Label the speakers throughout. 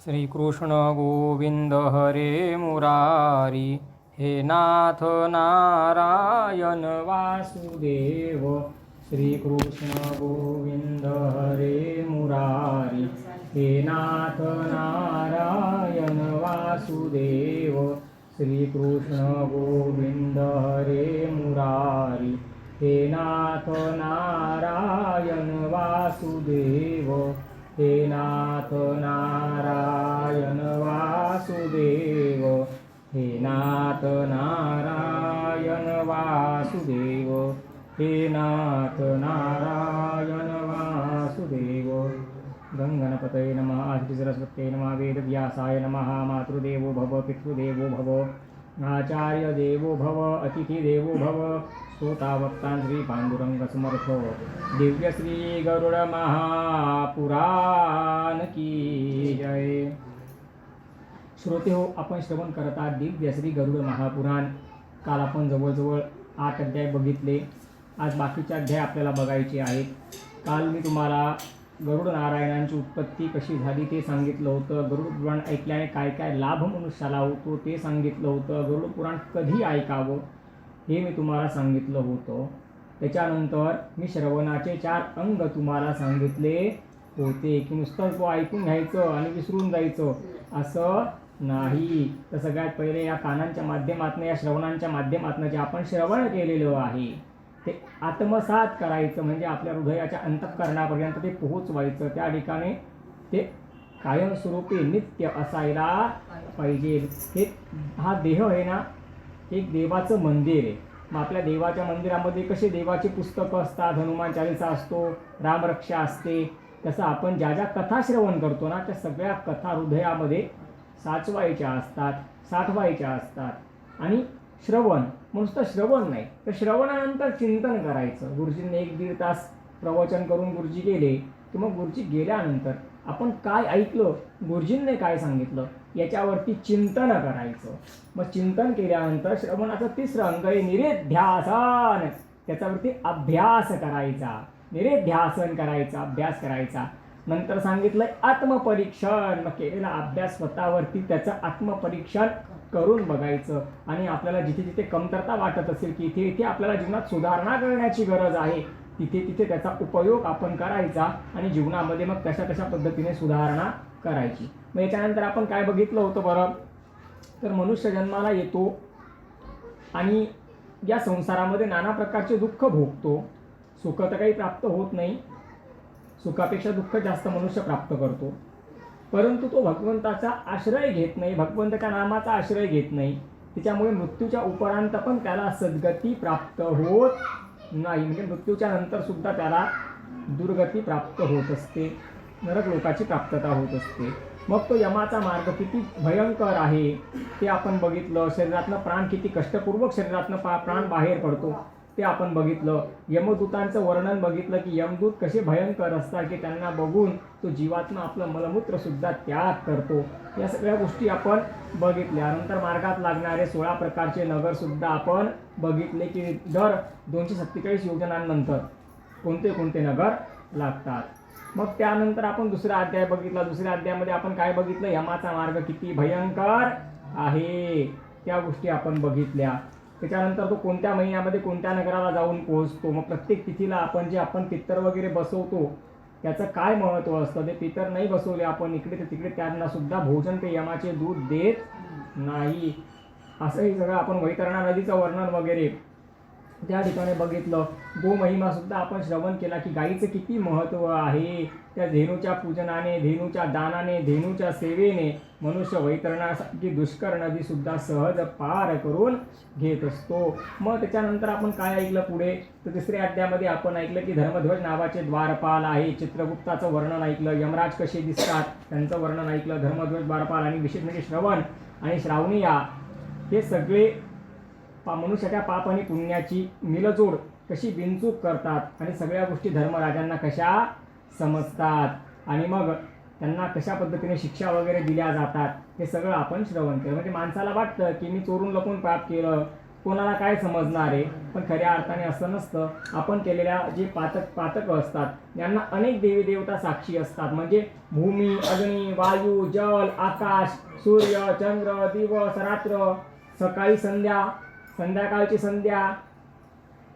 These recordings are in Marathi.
Speaker 1: श्रीकृष्ण गोविंद हरे मुरारी, हे नाथ नारायण वासुदेव। श्रीकृष्ण गोविंद हरे मुरारी, हे नाथ नारायण वासुदेव। श्रीकृष्ण गोविंद हरे मुरारी, हे नाथ नारायण वासुदेव। हे नाथ नारायण वासुदेव, हे नाथ नारायण वासुदेव, हे नाथ नारायण वासुदेव। गंगणपतये नमः, आदितिसरस्वत्यै नमः, वेदव्यासाय नमः। मातृदेवो भव, पितृदेवो भव, आचार्य देवो भव, अतिथि देवो भव। श्रोता वक्ता श्री पांडुरंग समर्थ, दिव्य श्री गरुड महापुराण की जय। श्रोते हो, आपण श्रवण करत आहात दिव्य श्री गरुड महापुराण। काल आपण जवळजवळ 8 अध्याय बघितले। आज बाकीचे अध्याय आपल्याला बघायचे आहेत। काल मी तुम्हाला गरुड नारायणांची उत्पत्ती कशी झाली ते सांगितलं होतं। गरुड पुराण ऐकल्याने काय काय लाभ मनुष्याला होतो ते सांगितलं होतं। गरुड पुराण कधी ऐकावं हे मी तुम्हाला सांगितलं होतं। त्याच्यानंतर मी श्रवणाचे 4 अंग तुम्हाला सांगितले होते की नुसतं तो ऐकून घ्यायचं आणि विसरून जायचं असं नाही। तर सगळ्यात पहिले या कानांच्या माध्यमातून, या श्रवणांच्या माध्यमातून जे आपण श्रवण केलेलं आहे ते आत्मसात करायचं, म्हणजे आपल्या हृदयाच्या अंतःकरणापर्यंत ते पोहोचवायचं। त्या ठिकाणी ते कायमस्वरूपी नित्य असायला पाहिजे। हे हा देह आहे ना, एक देवाचं मंदिर आहे। मग आपल्या देवाच्या मंदिरामध्ये कसे देवाचे पुस्तकं असतात, हनुमान चालीसा असतो, रामरक्षा असते, तसं आपण ज्या ज्या कथा श्रवण करतो ना त्या सगळ्या कथा हृदयामध्ये साचवायच्या असतात, साठवायच्या असतात। आणि श्रवण नुसतं श्रवण नाही, तर श्रवणानंतर चिंतन करायचं। गुरुजींनी 1-1.5 तास प्रवचन करून गुरुजी गेले की मग गुरुजी गेल्यानंतर आपण काय ऐकलं, गुरुजींनी काय सांगितलं याच्यावरती चिंतन करायचं। मग चिंतन केल्यानंतर श्रवणाचं 3रं अंग आहे निरेध्यासन, त्याच्यावरती अभ्यास करायचा, निरेध्यासन करायचा, अभ्यास करायचा। नंतर सांगितलंय आत्मपरीक्षण, मग केलेला अभ्यास स्वतःवरती त्याचं आत्मपरीक्षण करून बघायचं। आणि आपल्याला जिथे जिथे कमतरता वाटत असेल की इथे इथे आपल्याला जीवनात सुधारणा करण्याची गरज आहे, तिथे तिथे त्याचा उपयोग आपण करायचा आणि जीवनामध्ये मग तशा पद्धतीने सुधारणा करायची। मग याच्यानंतर आपण काय बघितलं होतं बरं, तर मनुष्य जन्माला येतो आणि या संसारामध्ये नाना प्रकारचे दुःख भोगतो। सुख तर काही प्राप्त होत नाही, सुखापेक्षा दुःख जास्त मनुष्य प्राप्त करतो। परंतु तो भगवंताचा आश्रय घेत नाही, भगवंताच्या नामाचा आश्रय घेत नाही। त्याच्यामुळे मृत्यूच्या उपरांत पण त्याला सद्गती प्राप्त होत नाही, म्हणजे मृत्यूच्या नंतर सुद्धा त्याला दुर्गती प्राप्त होत असते, नरक लोकाची प्राप्तता होत असते। मग तो यमाचा मार्ग किती भयंकर आहे ते आपण बघितलं। शरीरातनं प्राण किती कष्टपूर्वक शरीरातनं प्राण बाहेर पडतो ते आपण बघितलं। यमदूतांचं वर्णन बघितलं की यमदूत कसे भयंकर असतात की त्यांना बघून तो जीवात्मा आपलं मलमूत्र सुद्धा त्याग करतो। या सगळ्या गोष्टी आपण बघितल्या। नंतर मार्गात लागणारे 16 प्रकारचे नगर सुद्धा आपण बघितले की दर 247 योजनांनंतर कोणते कोणते नगर लागतात। मग त्यानंतर आपण 2रा अध्याय बघितला। 2ऱ्या अध्यायामध्ये आपण काय बघितलं, यमाचा मार्ग किती भयंकर आहे त्या गोष्टी आपण बघितल्या। त्याच्यानंतर तो कोणत्या महिन्यामध्ये कोणत्या नगराला जाऊन पोहोचतो, मग प्रत्येक तिथीला आपण जे आपण पितर वगैरे बसवतो त्याचं काय महत्त्व असतं। ते पितर नाही बसवले आपण इकडे तर तिकडे त्यांना सुद्धा भोजन ते यमाचे दूध देत नाही। असंही सगळं आपण वैतरणा नदीचं वर्णन वगैरे त्या ठिकाणी बघितलं। गोमहिमा सुद्धा आपण श्रवण केला की गाईचं किती महत्त्व आहे। त्या धेनूच्या पूजनाने, धेनूच्या दानाने, धेनूच्या सेवेने मनुष्य वैतरणासारखी दुष्कर नदी सुद्धा सहज पार करून घेत असतो। मग त्याच्यानंतर आपण काय ऐकलं पुढे, तर 3ऱ्या अध्यायामध्ये आपण ऐकलं की धर्मध्वज नावाचे द्वारपाल आहे। चित्रगुप्ताचं वर्णन ऐकलं, यमराज कसे दिसतात त्यांचं वर्णन ऐकलं। धर्मध्वज द्वारपाल आणि विशेष म्हणजे श्रवण आणि श्रावणिया हे सगळे मनुष्याच्या पाप आणि पुण्याची मिलजोड कशी बिनचूक करतात आणि सगळ्या गोष्टी धर्मराजांना कशा समजतात आणि मग त्यांना कशा पद्धतीने शिक्षा वगैरे दिल्या जातात हे सगळं आपण श्रवण केलं। म्हणजे माणसाला वाटतं की मी चोरून लपून पाप केलं, कोणाला काय समजणार आहे, पण खऱ्या अर्थाने असं नसतं. आपण केलेल्या जे पातक असतात यांना अनेक देवी देवता साक्षी असतात. म्हणजे भूमी, अग्नी, वायू, जल, आकाश, सूर्य, चंद्र, दिवस, रात्र, सकाळी संध्या, संध्याकाळची संध्या,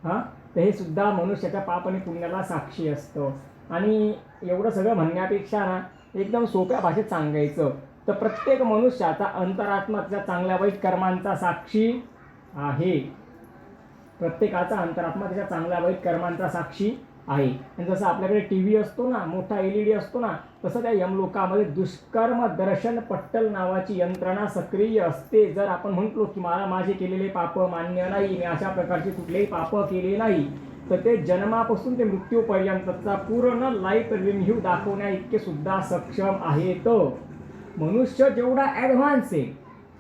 Speaker 1: तर हे सुद्धा मनुष्याच्या पाप आणि पुण्याला साक्षी असतं. आणि एवढं सगळं म्हणण्यापेक्षा ना एकदम सोप्या भाषेत सांगायचं तर प्रत्येक मनुष्याचा अंतरात्मा त्याच्या चांगल्या वाईट कर्मांचा साक्षी आहे. प्रत्येकाचा अंतरात्मा त्याच्या चांगल्या वाईट कर्मांचा साक्षी आहे. आणि जसं आपल्याकडे TV असतो ना, मोठा LED असतो ना, तसं त्या यमलोकामध्ये दुष्कर्म दर्शन पट्टल नावाची यंत्रणा सक्रिय असते. जर आपण म्हटलो की मला माझे केलेले पाप मान्य नाही, मी अशा प्रकारचे कुठलेही पाप केले नाही, तर ते जन्मापासून ते मृत्यूपर्यंतचा पूर्ण लाईफ रिव्ह्यू दाखवण्या इतके सुद्धा सक्षम आहेत. मनुष्य जेवढा ॲडव्हान्स आहे,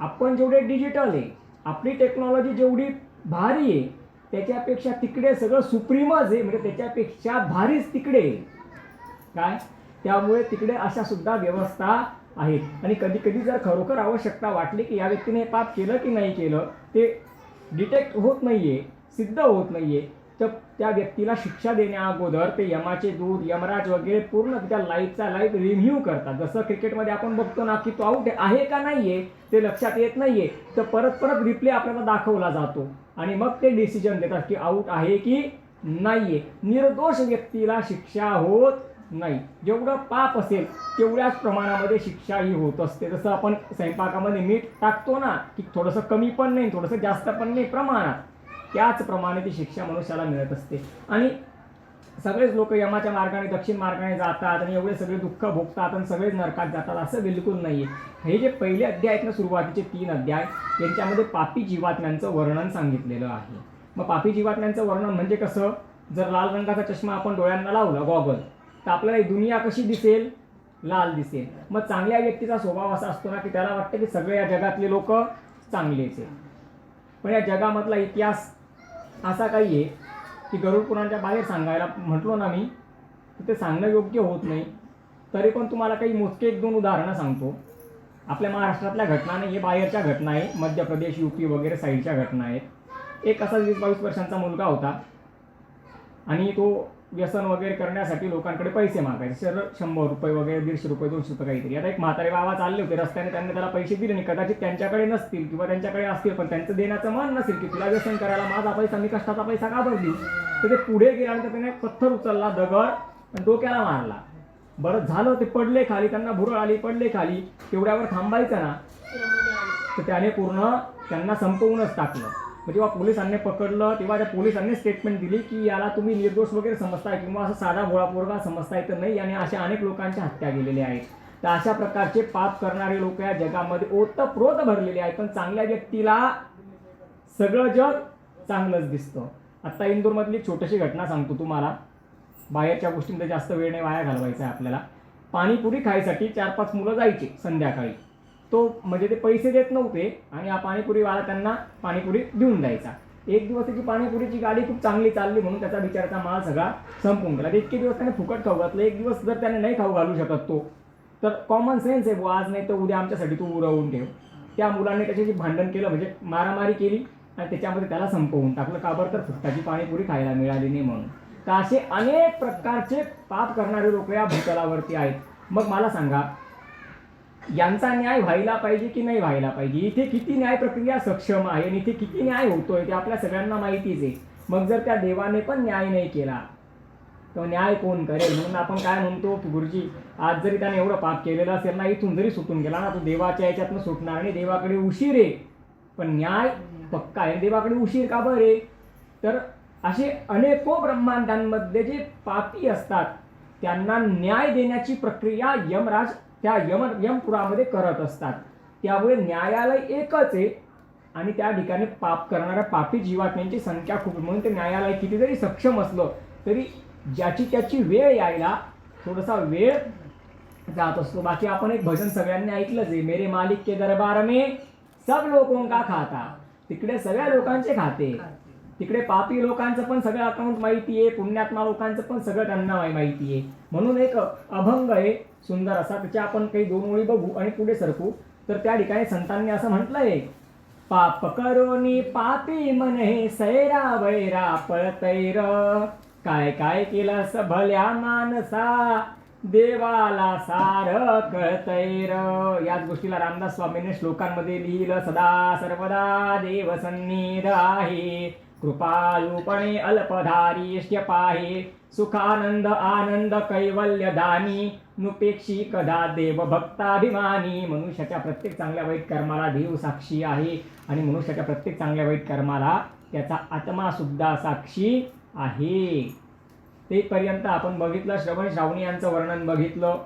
Speaker 1: आपण जेवढे डिजिटल आहे, आपली टेक्नॉलॉजी जेवढी भारी आहे, त्याच्यापेक्षा तिकडे सगळं सुप्रीमच आहे. म्हणजे त्याच्यापेक्षा भारीच तिकडे काय. त्यामुळे तिकडे अशा सुद्धा व्यवस्था आहेत. आणि कधी कधी जर खरोखर आवश्यकता वाटली की या व्यक्तीने पाप केलं की नाही केलं ते डिटेक्ट होत नाहीये, सिद्ध होत नाहीये, तर त्या व्यक्तीला शिक्षा देण्या अगोदर ते यमाचे दूत, यमराज वगैरे पूर्ण त्या लाईफचा लाईफ रिव्ह्यू करतात. जसं क्रिकेटमध्ये आपण बघतो ना की तो आऊट आहे का नाहीये ते लक्षात येत नाहीये, तर परत परत रिप्ले आपल्याला दाखवला जातो आणि मग ते डिसिजन देतात की आऊट आहे की नाहीये. निर्दोष व्यक्तीला शिक्षा होत नाही. जेवढं पाप असेल तेवढ्याच प्रमाणामध्ये शिक्षाही होत असते. जसं आपण स्वयंपाकामध्ये मीठ टाकतो ना की थोडंसं कमी पण नाही, थोडंसं जास्त पण नाही, प्रमाणात, त्याचप्रमाणे ती शिक्षा मनुष्याला मिळत असते. आणि सगळेच लोक यमाच्या मार्गाने, दक्षिण मार्गाने जातात आणि एवढे सगळे दुःख भोगतात आणि सगळेच नरकात जातात असं बिलकुल नाहीये. हे जे पहिले अध्याय आहेत ना, सुरुवातीचे 3 अध्याय, यांच्यामध्ये पापी जीवात्म्यांचं वर्णन सांगितलेलं आहे. मग पापी जीवात्म्यांचं वर्णन म्हणजे कसं, जर लाल रंगाचा चष्मा आपण डोळ्यांना लावला, गॉगल, तर आपल्याला ही दुनिया कशी दिसेल, लाल दिसेल. मग चांगल्या व्यक्तीचा स्वभाव असा असतो ना की त्याला वाटतं की सगळे या जगातले लोक चांगलेच आहेत. पण या जगामधला इतिहास असा काही आहे की गरुड पुराणाच्या बाहेर सांगायला म्हटलो ना मी, तर ते सांगणं योग्य होत नाही. तरी पण तुम्हाला काही मोजके 1-2 उदाहरणं सांगतो. आपल्या महाराष्ट्रातल्या घटना नाही, हे बाहेरच्या घटना आहे, मध्य प्रदेश, UP वगैरे साईडच्या घटना आहेत. एक असा 20-22 वर्षांचा मुलगा होता आणि तो व्यसन वगैरे करण्यासाठी लोकांकडे पैसे मागायचे. सर 100 रुपये वगैरे, 150 रुपये, 200 रुपये काहीतरी. आता एक म्हातारे बाबा चालले होते रस्त्याने, त्यांनी त्याला पैसे दिले नाही. कदाचित त्यांच्याकडे नसतील किंवा त्यांच्याकडे असतील, पण त्यांचं देण्याचं मन नसेल की तुला व्यसन करायला माझा पैसा, मी कष्टाचा पैसा का भरली. तर ते पुढे गेल्यानंतर त्याने पत्थर उचलला, दगड, आणि डोक्याला मारला. बरं झालं, ते पडले खाली, त्यांना भुरळ आली, पडले खाली. तेवढ्यावर थांबायचं ना, तर त्याने पूर्ण त्यांना संपवूनच टाकलं. मग जेव्हा पोलिसांनी पकडलं तेव्हा त्या पोलिसांनी स्टेटमेंट दिली की याला तुम्ही निर्दोष वगैरे समजताय किंवा असं साधा भोळा पोरगा समजताय तर नाही, आणि अशा अनेक लोकांच्या हत्या केलेल्या आहेत. तर अशा प्रकारचे पाप करणारे लोक या जगामध्ये ओतप्रोत भरलेले आहेत. पण चांगल्या व्यक्तीला सगळं जग चांगलंच दिसतं. आत्ता इंदूरमधली छोटीशी घटना सांगतो तुम्हाला. बाहेरच्या गोष्टींमध्ये जास्त वेळ नाही वाया घालवायचा आहे आपल्याला. पाणीपुरी खायसाठी 4-5 मुलं जायचे संध्याकाळी. तो म्हणजे ते पैसे देत नव्हते आणि हा पाणीपुरीवाला त्यांना पाणीपुरी देऊन द्यायचा. एक दिवस त्याची पाणीपुरीची गाडी खूप चांगली चालली म्हणून त्याचा बिचाराचा माल सगळा संपून गेला. इतके दिवस त्याने फुकट खाऊ घातलं. एक दिवस जर त्याने नाही खाऊ घालू शकत तो, तर कॉमन सेन्स आहे, आज नाही तर उद्या आमच्यासाठी तू उरवून ठेव. त्या मुलांनी त्याच्याशी भांडण केलं, म्हणजे मारामारी केली आणि त्याच्यामध्ये त्याला संपवून टाकलं. का बरं, तर फुकटाची पाणीपुरी खायला मिळाली नाही म्हणून. तर असे अनेक प्रकारचे पाप करणारे लोक या भूतलावरती आहेत. मग मला सांगा, यांचा न्याय व्हायला पाहिजे की नाही व्हायला पाहिजे. इथे किती न्याय प्रक्रिया सक्षम आहे आणि इथे किती न्याय होतोय ते आपल्या सगळ्यांना माहितीच आहे. मग जर त्या देवाने पण न्याय नाही केला तर न्याय कोण करेल. म्हणून आपण काय म्हणतो की गुरुजी, आज जरी त्याने एवढं पाप केलेलं असेल ना, इथून जरी सुटून गेला ना, तो देवाच्या याच्यातनं सुटणार नाही. देवाकडे उशीर आहे पण न्याय पक्का आहे. देवाकडे उशीर का बरं आहे, तर असे अनेको ब्रह्मांडांमध्ये जे पापी असतात त्यांना न्याय देण्याची प्रक्रिया यमराज त्या यमपुरामध्ये करत असतात. त्यामुळे न्यायालय एकच आहे आणि त्या ठिकाणी पाप करणाऱ्या पापी जीवात्म्यांची संख्या खूप. म्हणून ते न्यायालय किती जरी सक्षम असलं तरी ज्याची त्याची वेळ यायला थोडासा वेळ जात असतो. बाकी आपण एक भजन सगळ्यांनी ऐकलंच आहे, मेरे मालिक के दरबार में सब लोगों का खाता. तिकडे सगळ्या लोकांचे खाते. तिकडे पापी लोकांचं पण सगळं अकाउंट माहिती आहे, पुण्यात्मा लोकांचं पण सगळं त्यांना माहिती आहे. म्हणून एक अभंग आहे सुंदर असा, त्याच्या आपण काही 2 ओळी बघू आणि पुढे सरकू. तर त्या ठिकाणी संतांनी असं म्हटलंय पाप करोनी पापी मने सैरा वैरा पळतैर, काय काय केलंस भल्या मानसा देवाला सार कळतैर. याच गोष्टीला रामदास स्वामींनी श्लोकांमध्ये लिहिलं. सदा सर्वदा देव सन्निध आहे, कृपाळूपणे अल्पधारीष्य पाहे, सुखानंद आनंद कैवल्य दानी, नुपेक्षी कदा देव भक्ताभिमानी. मनुष्याच्या प्रत्येक चांगल्या वाईट कर्माला देव साक्षी आहे आणि मनुष्याच्या प्रत्येक चांगल्या वाईट कर्माला त्याचा आत्मा सुद्धा साक्षी आहे. तेपर्यंत आपण बघितलं. श्रावणी यांचं वर्णन बघितलं.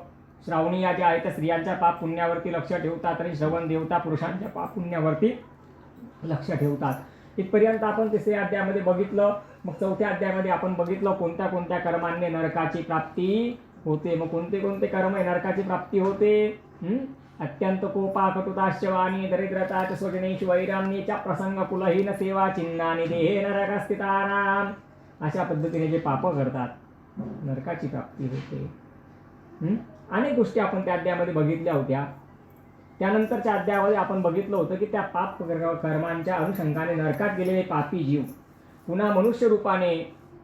Speaker 1: श्रावणी या ज्या आहेत त्या स्त्रियांच्या पाप पुण्यावरती लक्ष ठेवतात आणि श्रवण देवता पुरुषांच्या पाप पुण्यावरती लक्ष ठेवतात. इथपर्यंत आपण तिसऱ्या अध्यायामध्ये बघितलं. मग चौथ्या अध्यायामध्ये आपण बघितलं कोणत्या कोणत्या कर्मांनी नरकाची प्राप्ती होते. मग कोणते कोणते कर्म नरकाची प्राप्ती होते. अत्यंत कोपा कटुताश्चवानी दरिद्रता च स्वजनेषु वैराम्येच्या प्रसंग कुलहीन सेवा चिन्हानी देहे नरक स्थितानाम. अशा पद्धतीने जे पाप करतात नरकाची प्राप्ती होते. अनेक गोष्टी आपण त्या अध्यायामध्ये बघितल्या होत्या. त्यानंतरच्या अध्यायामध्ये आपण बघितलं होतं की त्या पाप कर्मांच्या अनुषंगाने नरकात गेलेले पापी जीव पुन्हा मनुष्य रूपाने,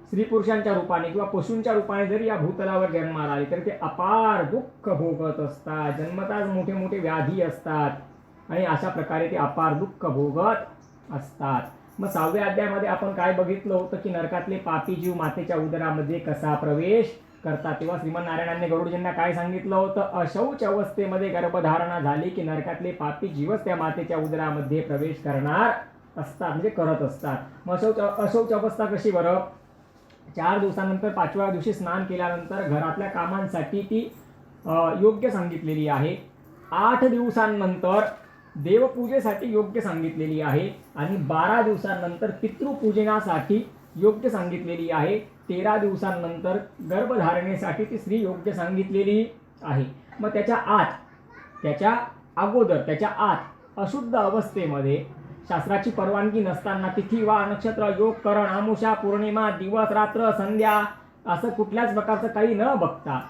Speaker 1: स्त्री पुरुषांच्या रूपाने किंवा पशूंच्या रूपाने जरी या भूतलावर जन्माला आले तरी ते अपार दुःख भोगत असतात. जन्मताच मोठे मोठे व्याधी असतात आणि अशा प्रकारे ते अपार दुःख भोगत असतात. मग 6व्या अध्यायामध्ये आपण काय बघितलं होतं की नरकातले पापी जीव मातेच्या उदरामध्ये कसा प्रवेश करतात. तेव्हा श्रीमन नारायणांनी गरुडजींना काय सांगितलं होतं. अशौच अवस्थेमध्ये गर्भधारणा झाली की नरकातले पापी जीवच त्या मातेच्या उदरामध्ये प्रवेश करणार असतात, म्हणजे करत असतात. मग अशौच अवस्था कशी बरं. 4 दिवसानंतर 5व्या दिवशी स्नान केल्यानंतर घरातल्या कामांसाठी ती योग्य सांगितलेली आहे. 8 दिवसांनंतर देवपूजेसाठी योग्य सांगितलेली आहे आणि 12 दिवसांनंतर पितृपूजनासाठी योग्य सांगितलेली आहे. 13 दिवसांनंतर गर्भधारणेसाठी ती स्त्री योग्य सांगितलेली आहे. मग त्याच्या अगोदर त्याच्या आत अशुद्ध अवस्थेमध्ये शास्त्राची परवानगी नसताना तिथी वा नक्षत्र योग करण अमावस्या पौर्णिमा दिवस रात्र संध्या असं कुठल्याच प्रकारचं काही न बघता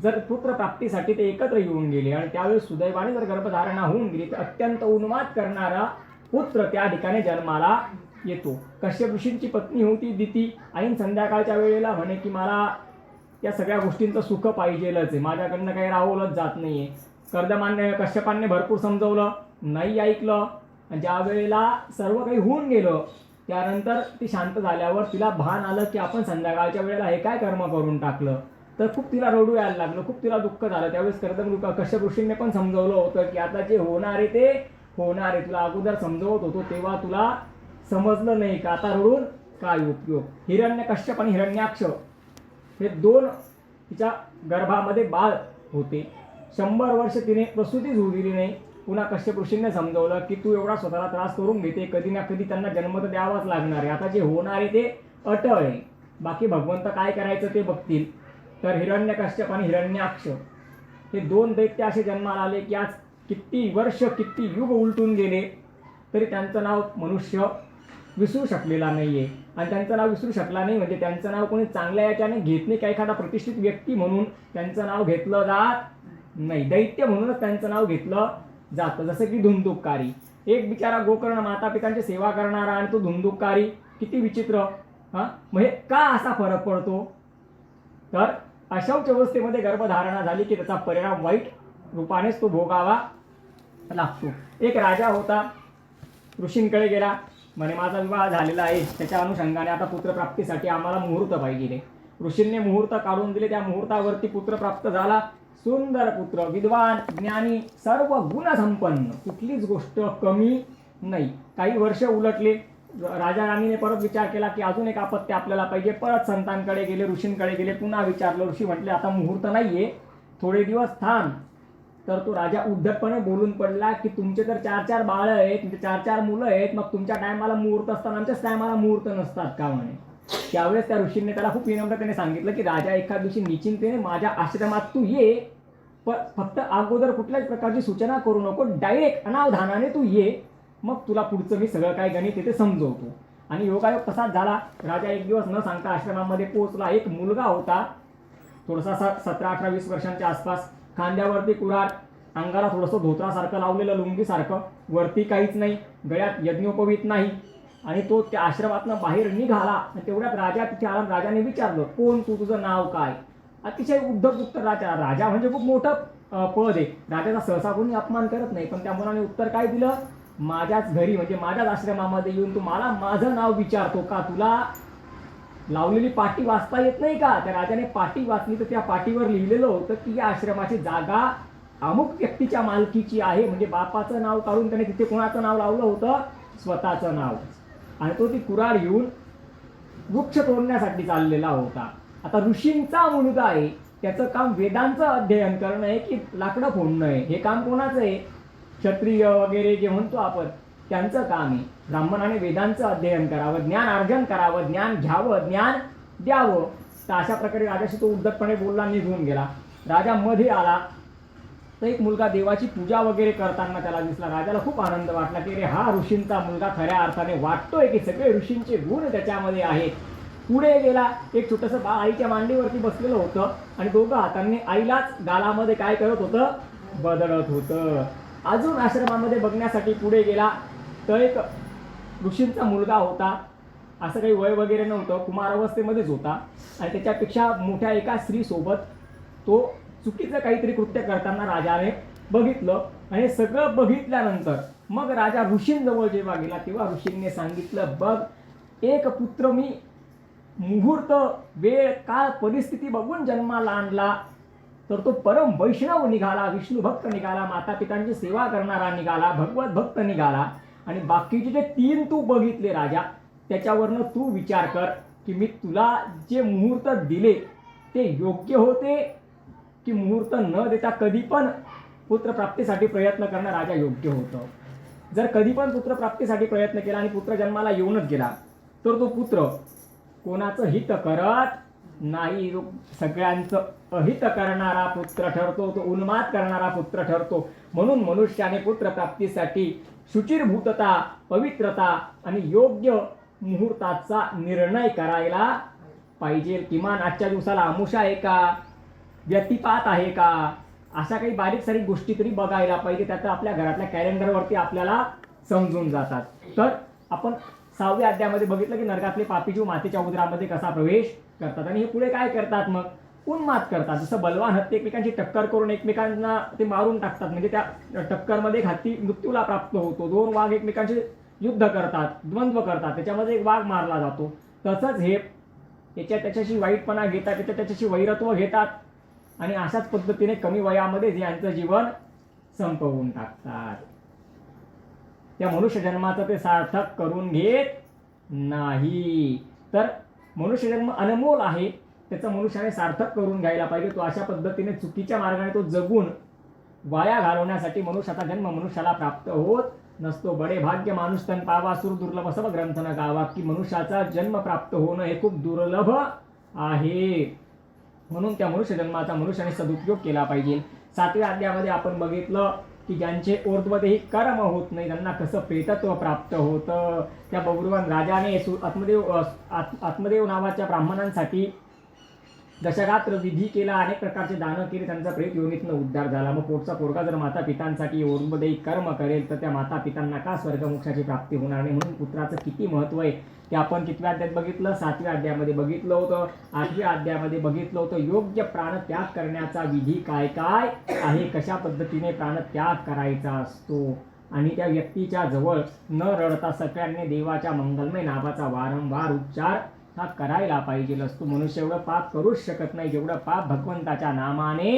Speaker 1: जर पुत्र प्राप्तीसाठी ते एकत्र येऊन गेले आणि त्यावेळेस सुदैवाने जर गर्भधारणा होऊन गेली तर अत्यंत उन्माद करणारा पुत्र त्या ठिकाणी जन्माला येतो. कश्यप ऋषींची पत्नी होती दिती. ऐन संध्याकाळच्या वेळेला म्हणे की मला या सगळ्या गोष्टींचं सुख पाहिजेलच आहे, माझ्याकडनं काही राहवलंच जात नाहीये. कश्यपांनी भरपूर समजवलं, नाही ऐकलं. आणि ज्या वेळेला सर्व काही होऊन गेलं त्यानंतर ती शांत झाल्यावर तिला भान आलं की आपण संध्याकाळच्या वेळेला हे काय कर्म करून टाकलं. तर खूप तिला रडू यायला लागलं, खूप तिला दुःख झालं. त्यावेळेस कश्यप ऋषींनी पण समजवलं होतं की आता जे होणार आहे ते होणार आहे. तुला अगोदर समजवत होतो तेव्हा तुला समजलं नाही का, आता रडून काय उपयोग. हिरण्यकश्यप आणि हिरण्याक्ष हे 2 तिच्या गर्भामध्ये बाळ होते. 100 वर्ष तिने प्रसूतीच होऊ दिली नाही. पुन्हा कश्यप ऋषींनी समजवलं की तू एवढा स्वतःला त्रास करून घेते, कधी ना कधी त्यांना जन्म तर द्यावाच लागणार आहे. आता जे होणार आहे ते अटळ आहे, बाकी भगवंत काय करायचं ते बघतील. तर हिरण्यकश्यप आणि हिरण्याक्ष हे 2 दैत्य असे जन्माला आले की आज किती वर्ष किती युग उलटून गेले तरी त्यांचं नाव मनुष्य विसरू शकलेला नाहीये. आणि त्यांचं नाव विसरू शकला नाही म्हणजे त्यांचं नाव कोणी चांगल्या याच्याने घेत नाही का एखादा प्रतिष्ठित व्यक्ती म्हणून त्यांचं नाव घेतलं जात नाही. दैत्य म्हणूनच त्यांचं नाव घेतलं जातं. जसं की धुंदुककारी, एक बिचारा गोकर्ण माता पितांची सेवा करणारा आणि तो धुंदुककारी, किती विचित्र. म्हणजे का असा फरक पडतो. तर अशौच अवस्थेमध्ये गर्भधारणा झाली की त्याचा परिणाम वाईट रूपानेच तो भोगावा लागतो. एक राजा होता, ऋषींकडे गेला, म्हणे माझा विवाह झालेला आहे, त्याच्या अनुषंगाने आता पुत्रप्राप्तीसाठी आम्हाला मुहूर्त पाहिजे. ऋषींनी मुहूर्त काढून दिले. त्या मुहूर्तावरती पुत्र प्राप्त झाला. सुंदर पुत्र, विद्वान, ज्ञानी, सर्व गुणसंपन्न, कुठलीच गोष्ट कमी नाही. काही वर्ष उलटले. राजा राणीने परत विचार केला की अजून एक आपत्ती आपल्याला पाहिजे. परत संतांकडे गेले, ऋषींकडे गेले, पुन्हा विचारलं. ऋषी म्हटले आता मुहूर्त नाहीये, थोडे दिवस थांब. तर तो राजा उद्धटपणे बोलून पडला की तुमचे तर 4-4 बाळ आहेत, तुमचे 4-4 मुलं आहेत, मग तुमच्या टायमाला मुहूर्त असतात, आमच्याच टायमाला मुहूर्त नसतात का म्हणे. त्यावेळेस त्या ऋषींनी त्याला खूप विनम्रतेने सांगितलं की राजा एका दिवशी निश्चिंतेने माझ्या आश्रमात तू ये, पण फक्त अगोदर कुठल्याच प्रकारची सूचना करू नको, डायरेक्ट अनावधानाने तू ये, मग तुला पुढचं मी सगळं काय गणित तिथे समजवतो. आणि योगायोग तसाच झाला. राजा एक दिवस न सांगता आश्रमामध्ये पोहोचला. एक मुलगा होता, थोडासा 17, 18, 20 वर्षांच्या आसपास, खांद्यावरती कुऱ्हाड, अंगाला थोडंसं धोत्रासारखं लावलेलं, लुंगीसारखं, वरती काहीच नाही, गळ्यात यज्ञोपवीत नाही, आणि तो त्या आश्रमातनं बाहेर निघाला. आणि तेवढ्यात राजा तिथे आला. राजाने विचारलं, कोण तू, तुझं नाव काय? अतिशय उद्धट उत्तर. राजा म्हणजे खूप मोठं पद आहे, राजाचा सहसा कोणी अपमान करत नाही, पण त्या मुलाने उत्तर काय दिलं, माझ्याच घरी म्हणजे माझ्याच आश्रमामध्ये येऊन तू मला माझं नाव विचारतो का? तुला लावलेली पाटी वाचता येत नाही का? त्या राजाने पाटी वाचली तर त्या पाटीवर लिहिलेलं होतं की या आश्रमाची जागा अमुक व्यक्तीच्या मालकीची आहे. म्हणजे बापाचं नाव काढून त्याने तिथे कोणाचं नाव लावलं होतं, स्वतःचं नाव. आणि तो ती कुऱ्हाड घेऊन वृक्ष तोडण्यासाठी चाललेला होता. आता ऋषींचा मुलगा आहे, त्याचं काम वेदांचं अध्ययन करणं आहे की लाकडं फोडणं आहे? हे काम कोणाचं आहे? क्षत्रिय वगैरे जे म्हणतो आपण, त्यांचं काम आहे. ब्राह्मणाने वेदांचं अध्ययन करावं, ज्ञान अर्जन करावं, ज्ञान घ्यावं, ज्ञान द्यावं. तर अशा प्रकारे राजाशी तो उद्धटपणे बोलला, निघून गेला. राजा मध्ये आला तर एक मुलगा देवाची पूजा वगैरे करताना त्याला दिसला. राजाला खूप आनंद वाटला की रे, हा ऋषींचा मुलगा खऱ्या अर्थाने वाटतोय की सगळे ऋषींचे गुण त्याच्यामध्ये आहेत. पुढे गेला, एक छोटंसं बाळ आईच्या मांडीवरती बसलेलं होतं आणि दोघं हातांनी आईलाच गालामध्ये काय करत होतं, बदलत होतं. अजून आश्रमामध्ये बघण्यासाठी पुढे गेला तर एक ऋषींचा मुलगा होता. असं काही वय वगैरे नव्हतं, कुमार अवस्थेमध्येच होता आणि त्याच्यापेक्षा मोठ्या एका स्त्रीसोबत तो चुकीचं काहीतरी कृत्य करताना राजाने बघितलं. आणि सगळं बघितल्यानंतर मग राजा ऋषींजवळ जेव्हा गेला तेव्हा ऋषींनी सांगितलं, बघ, एक पुत्र मी मुहूर्त, वेळ, काळ, परिस्थिती बघून जन्माला आणला तर तो परम वैष्णव निघाला, विष्णू भक्त निघाला, माता पितांची सेवा करणारा निघाला, भगवत भक्त निघाला. आणि बाकीचे जे 3 तू बघितले राजा, त्याच्यावरनं तू विचार कर की मी तुला जे मुहूर्त दिले ते योग्य होते की मुहूर्त न देता कधी पण पुत्रप्राप्तीसाठी प्रयत्न करणं राजा योग्य होतं? जर कधी पण पुत्रप्राप्तीसाठी प्रयत्न केला आणि पुत्र जन्माला येऊनच गेला तर तो पुत्र कोणाचं हित करत नाही, सगळ्यांचं अहित करणारा पुत्र ठरतो, तो उन्माद करणारा पुत्र ठरतो. म्हणून मनुष्याने पुत्रप्राप्तीसाठी शुचिरभूतता, पवित्रता आणि योग्य मुहूर्ताचा निर्णय करायला पाहिजे. किमान आजच्या दिवसाला अमुषा आहे का, व्यतिपात आहे का, अशा काही बारीक सारीक गोष्टी तरी बघायला पाहिजे. त्यात आपल्या घरातल्या कॅलेंडरवरती आपल्याला समजून जातात. तर आपण 6व्या अध्यायामध्ये बघितलं की नरकातले पापी जीव मातेच्या उदरामध्ये कसा प्रवेश करतात आणि हे पुढे काय करतात, मग उन्माद करतात. जसं बलवान हत्ती एकमेकांची टक्कर करून एकमेकांना ते मारून टाकतात, म्हणजे त्या टक्करमध्ये एक हत्ती मृत्यूला प्राप्त होतो. 2 वाघ एकमेकांशी युद्ध करतात, द्वंद्व करतात, त्याच्यामध्ये एक वाघ मारला जातो. तसंच हे त्याच्याशी वाईटपणा घेतात, त्याच्याशी वैरत्व घेतात आणि अशाच पद्धतीने कमी वयामध्ये यांचं जीवन संपवून टाकतात. त्या मनुष्य जन्माचं ते सार्थक करून घेत नाही. तर मनुष्य जन्म अनमोल आहे, त्याचं मनुष्याने सार्थक करून घ्यायला पाहिजे. तो अशा पद्धतीने चुकीच्या मार्गाने तो जगून वाया घालवण्यासाठी मनुष्याचा जन्म मनुष्याला प्राप्त होत नसतो. बडे भाग्य माणूस तन पावा, सुर दुर्लभ सब ग्रंथ न गावा. की मनुष्याचा जन्म प्राप्त होणं हे खूप दुर्लभ आहे. म्हणून त्या मनुष्य जन्माचा मनुष्याने सदुपयोग केला पाहिजे. 7व्या अध्यायामध्ये आपण बघितलं की ज्यांचे ऊर्ध्वदेही कर्म होत नाही त्यांना कसं प्रेतत्व प्राप्त होतं. त्या बौरवन राजाने आत्मदेव नावाच्या ब्राह्मणांसाठी दशरात्र विधी केला, अनेक प्रकारचे दानं केले, त्यांचा प्रेत योनीतनं उद्धार झाला. मग पोटचा पोरगा जर माता पितांसाठी ऊर्ध्वदेही कर्म करेल तर त्या माता पितांना का स्वर्गमोक्षाची प्राप्ती होणार नाही. म्हणून पुत्राचं किती महत्व आहे ते आपण कितव्या अध्यायात बघितलं, 7व्या अध्यायामध्ये बघितलं होतं. 8व्या अध्यायामध्ये बघितलं होतं योग्य प्राणत्याग करण्याचा विधी काय काय आहे, कशा पद्धतीने प्राणत्याग करायचा असतो. आणि त्या व्यक्तीच्या जवळ न रडता सगळ्यांनी देवाच्या मंगलमय नावाचा वारंवार उच्चार हा करायला पाहिजे असतो. मनुष्य एवढं पाप करूच शकत नाही जेवढं पाप भगवंताच्या नामाने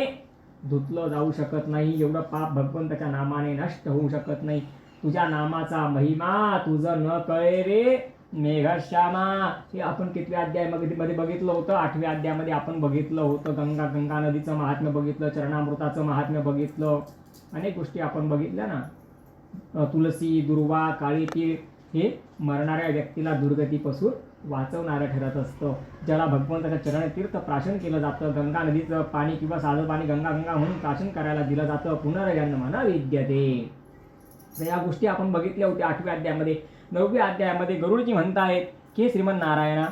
Speaker 1: धुतलं जाऊ शकत नाही, एवढं पाप भगवंताच्या नामाने नष्ट होऊ शकत नाही. तुझ्या नामाचा महिमा तुझं न कळे रे मेघश्यामा, हे आपण कितव्या अध्यायामध्ये बघितलं होतं. 8व्या अध्यायामध्ये आपण बघितलं होतं. गंगा नदीचं महात्म्य बघितलं, चरणामृताचं महात्म्य बघितलं, अनेक गोष्टी आपण बघितल्या ना. तुलसी, दुर्वा, काळी तीळ हे मरणाऱ्या व्यक्तीला दुर्गतीपासून वाचवणारं ठरत असतं. ज्याला भगवंताच्या चरण तीर्थ प्राशन केलं जातं, गंगा नदीचं पाणी किंवा साधं पाणी गंगा म्हणून प्राशन करायला दिलं जातं, पुनर्जन्म न विद्यते. तर या गोष्टी आपण बघितल्या होत्या 8व्या अध्यायामध्ये. 9व्या अध्यायामध्ये गरुडजी म्हणतायत की श्रीमन नारायणा,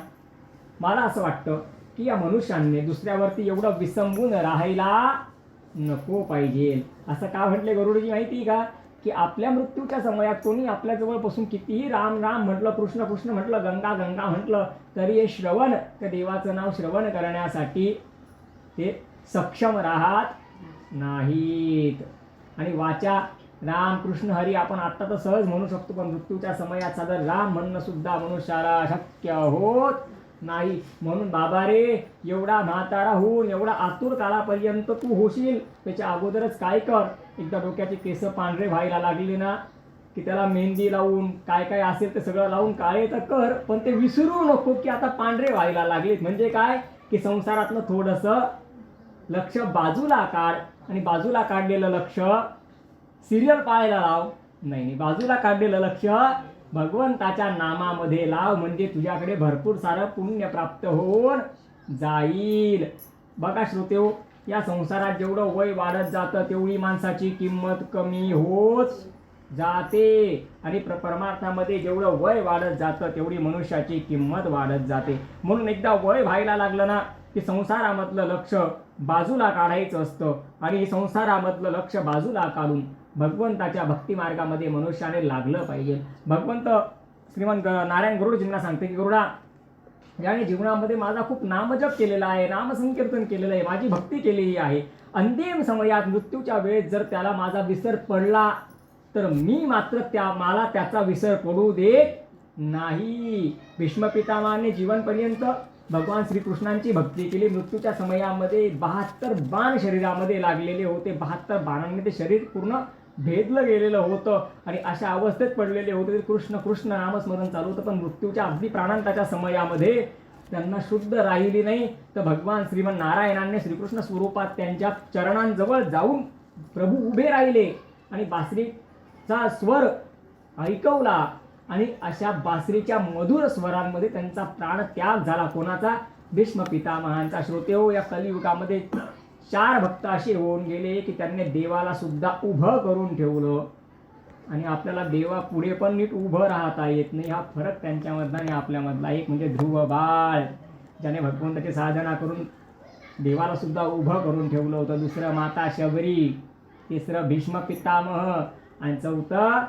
Speaker 1: मला असं वाटतं की या मनुष्याने दुसऱ्यावरती एवढं विसंबून राहायला नको पाहिजे. असं का म्हटले गरुडजी माहिती का, की आपल्या मृत्यूच्या समयात कोणी आपल्याजवळ बसून कितीही राम राम म्हटलं, कृष्ण कृष्ण म्हटलं, गंगा गंगा म्हटलं, तरी हे श्रवण, त्या देवाचं नाव श्रवण करण्यासाठी ते सक्षम राहत नाहीत. आणि वाचा राम कृष्ण हरी आपण आत्ता तर सहज म्हणू शकतो, पण मृत्यूच्या समयात साधं राम म्हणणं सुद्धा मनुष्याला शक्य होत नाही. म्हणून बाबा रे, एवढा म्हातारा होऊन एवढा आतुर काळापर्यंत तू होशील, त्याच्या अगोदरच काय कर, एकदा डोक्याचे केस पांढरे व्हायला लागले ना, की त्याला मेहंदी लावून काय काय असेल ते सगळं लावून काळे तर कर, पण ते विसरू नको की आता पांढरे व्हायला लागलेत. म्हणजे काय, की संसारातलं थोडंसं लक्ष बाजूला काढ. आणि बाजूला काढलेलं लक्ष सिरियल पाहायला लाव. नाही, बाजूला काढलेलं लक्ष भगवंताच्या नामामध्ये लाव, म्हणजे तुझ्याकडे भरपूर सारं पुण्य प्राप्त होऊन जाईल. बघा श्रोतेहो, या संसारात जेवढं वय वाढत जातं तेवढी माणसाची किंमत कमी होत जाते, आणि परमार्थामध्ये जेवढं वय वाढत जातं तेवढी मनुष्याची किंमत वाढत जाते. म्हणून एकदा वय व्हायला लागलं ना, की संसारामधलं लक्ष बाजूला काढायचं असतं, आणि हे संसारामधलं लक्ष बाजूला काढून भगवंताच्या भक्तिमार्गामध्ये मनुष्याने लागलं पाहिजे. भगवंत श्रीमंत नारायण गरुडजींना सांगते की गरुडा, याने जीवनामध्ये माझा खूप नामजप केलेला आहे, नामसंकीर्तन केलेलं आहे, माझी भक्ती केलेली आहे. अंतिम समयात मृत्यूच्या वेळेस जर त्याला माझा विसर पडला तर मी मात्र मला त्याचा विसर पडू देत नाही. भीष्म पितामहाने जीवनपर्यंत भगवान श्रीकृष्णांची भक्ती केली. मृत्यूच्या समयामध्ये 72 बाण शरीरामध्ये लागलेले होते. 72 बाणांनी ते शरीर पूर्ण भेदलं गेलेलं होतं, आणि अशा अवस्थेत पडलेले होते. कृष्ण कृष्ण नामस्मरण चालू होतं, पण मृत्यूच्या अगदी प्राणांताच्या समयामध्ये त्यांना शुद्ध राहिली नाही. तर भगवान श्रीमन नारायणाने श्रीकृष्ण स्वरूपात त्यांच्या चरणांजवळ जाऊन प्रभू उभे राहिले आणि बासरीचा स्वर ऐकवला, आणि अशा बासरीच्या मधुर स्वरांमध्ये त्यांचा प्राण त्याग झाला. कोणाचा? भीष्म पितामहांचा. श्रोतेहो, या कलियुगामध्ये 4 भक्त असे होऊन गेले की त्यांनी देवाला सुद्धा उभं करून ठेवलं, आणि आपल्याला देवा पुढे पण नीट उभं राहता येत नाही. हा फरक त्यांच्यामधला आणि आपल्यामधला. एक म्हणजे ध्रुव बाळ, ज्याने भगवंताची साधना करून देवाला सुद्धा उभं करून ठेवलं होतं. दुसरं माता शबरी, तिसरं भीष्म पितामह, आणि चौथं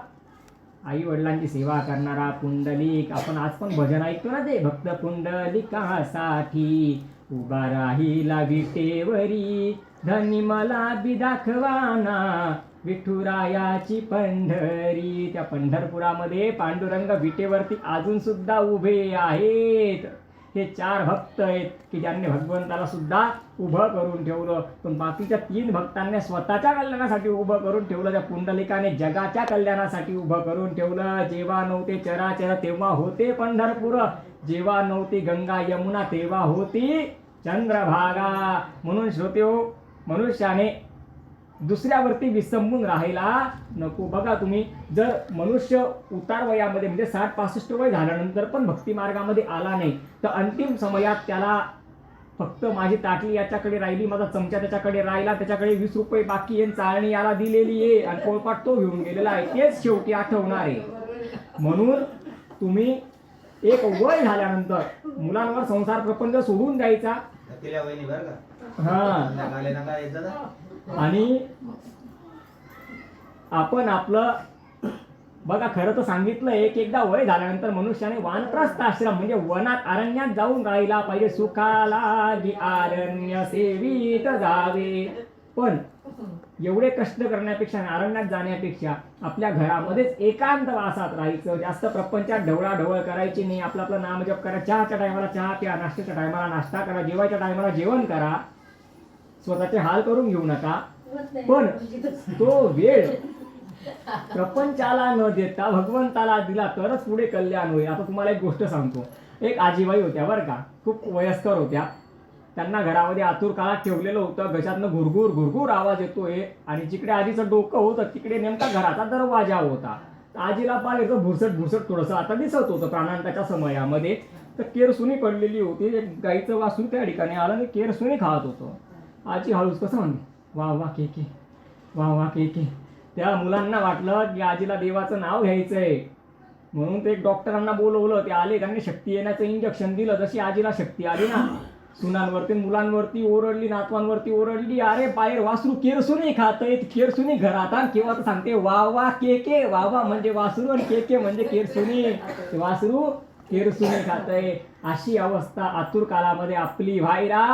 Speaker 1: आई वडिलांची सेवा करणारा पुंडलिक. आपण आज पण भजन ऐकतो ना, ते भक्त पुंडलिकासाठी उभा राहिला विटेवरी, धनी मला बी दाखवाना विठुरायाची पंढरी. त्या पंढरपुरामध्ये पांडुरंग विटेवरती अजून सुद्धा उभे आहेत. हे 4 भक्त आहेत की ज्यांनी भगवंताला सुद्धा उभं करून ठेवलं. पण बाकीच्या 3 भक्तांनी स्वतःच्या कल्याणासाठी उभं करून ठेवलं. त्या पुंडलिकाने जगाच्या कल्याणासाठी उभं करून ठेवलं. जेव्हा नव्हते चराचर तेव्हा होते पंढरपूर, जेव्हा नव्हती गंगा यमुना तेव्हा होती चंद्रभागा. म्हणून श्रोतेहो, मनुष्याने दुसऱ्यावरती विसंबून राहायला नको. बघा तुम्ही, जर मनुष्य उतार वयामध्ये म्हणजे 60-65 वय झाल्यानंतर पण भक्ती मार्गामध्ये आला नाही, तर अंतिम समयात त्याला फक्त माझी ताटली याच्याकडे राहिली, माझा चमचा त्याच्याकडे राहिला, त्याच्याकडे 20 रुपये बाकी आहे, चाळणी याला दिलेली आहे, आणि पोळपाट तो घेऊन गेलेला आहे, तेच शेवटी आठवणार आहे. म्हणून तुम्ही एक वय झाल्यानंतर मुलांवर संसार प्रपंच सोडून द्यायचा. आणि आपण आपलं बघा, खरं तर सांगितलं, एकदा वय झाल्यानंतर मनुष्याने वानप्रस्थ आश्रम म्हणजे वनात अरण्यात जाऊन राहिला पाहिजे. सुखाला अरण्य सेवित जावे. पण एवढे कष्ट करण्यापेक्षा, अरण्यात जाण्यापेक्षा आपल्या घरामध्येच एकांत वासात राहायचं. जास्त प्रपंचात ढवळाढवळ करायची नाही. आपलं नामजप करा, चहाच्या टायमाला चहा प्या, नाश्त्याच्या टायमाला नाश्ता करा, जेवायच्या टायमाला जेवण करा. स्वतःचे हाल करून घेऊ नका, पण तो वेळ प्रपंचाला न देता भगवंताला दिला तरच पुढे कल्याण होईल. आता तुम्हाला एक गोष्ट सांगतो. एक आजीबाई होत्या बरं का, खूप वयस्कर होत्या. त्यांना घरामध्ये आतुर काळात ठेवलेलं होतं. घशातनं घुरघुर घुरघुर आवाज येतोय, आणि जिकडे आजीचं डोकं होतं तिकडे नेमका घराचा दरवाजा होता. आजीला पाय येतं भुरसट भुरसट थोडंसं आता दिसत होतं प्राणांताच्या समयामध्ये. तर केरसुनी पडलेली होती. एक गाईचं वासरू त्या ठिकाणी आलं आणि केरसुनी खात होतं. आजी हळूच कसं म्हणते, वा वा के के, वा वा के के. त्या मुलांना वाटलं की आजीला देवाचं नाव घ्यायचंय, म्हणून ते डॉक्टरांना बोलवलं. ते आले, त्यांनी शक्ती येण्याचं इंजेक्शन दिलं. जशी आजीला शक्ती आली ना, सुनांवरती मुलांवरती ओरडली, नातवांवरती ओरडली, अरे बाहेर वासरू केरसुनी खातंय, केरसुनी घरात आण. केव्हा तर सांगते वा वा के वा वा म्हणजे वासरू आणि के म्हणजे केरसुनी. वासरू केरसुनी खातंय. अशी अवस्था आतुर काळामध्ये आपली व्हायला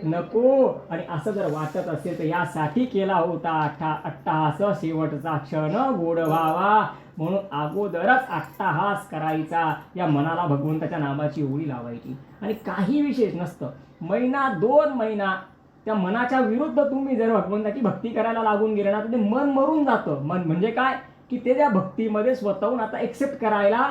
Speaker 1: नको. आणि असं जर वाटत असेल तर यासाठी केला होता अट्टहास, शेवटचा क्षण गोड व्हावा म्हणून अगोदरच अट्टहास करायचा. या मनाला भगवंताच्या नामाची ओळी लावायची. आणि काही विशेष नसतं. महिना 2 महिना त्या मनाच्या विरुद्ध तुम्ही जर भगवंताची भक्ती करायला लागून गेले ना तर ते मन मरून जातं. मन म्हणजे काय की ते त्या भक्तीमध्ये स्वतःहून आता एक्सेप्ट करायला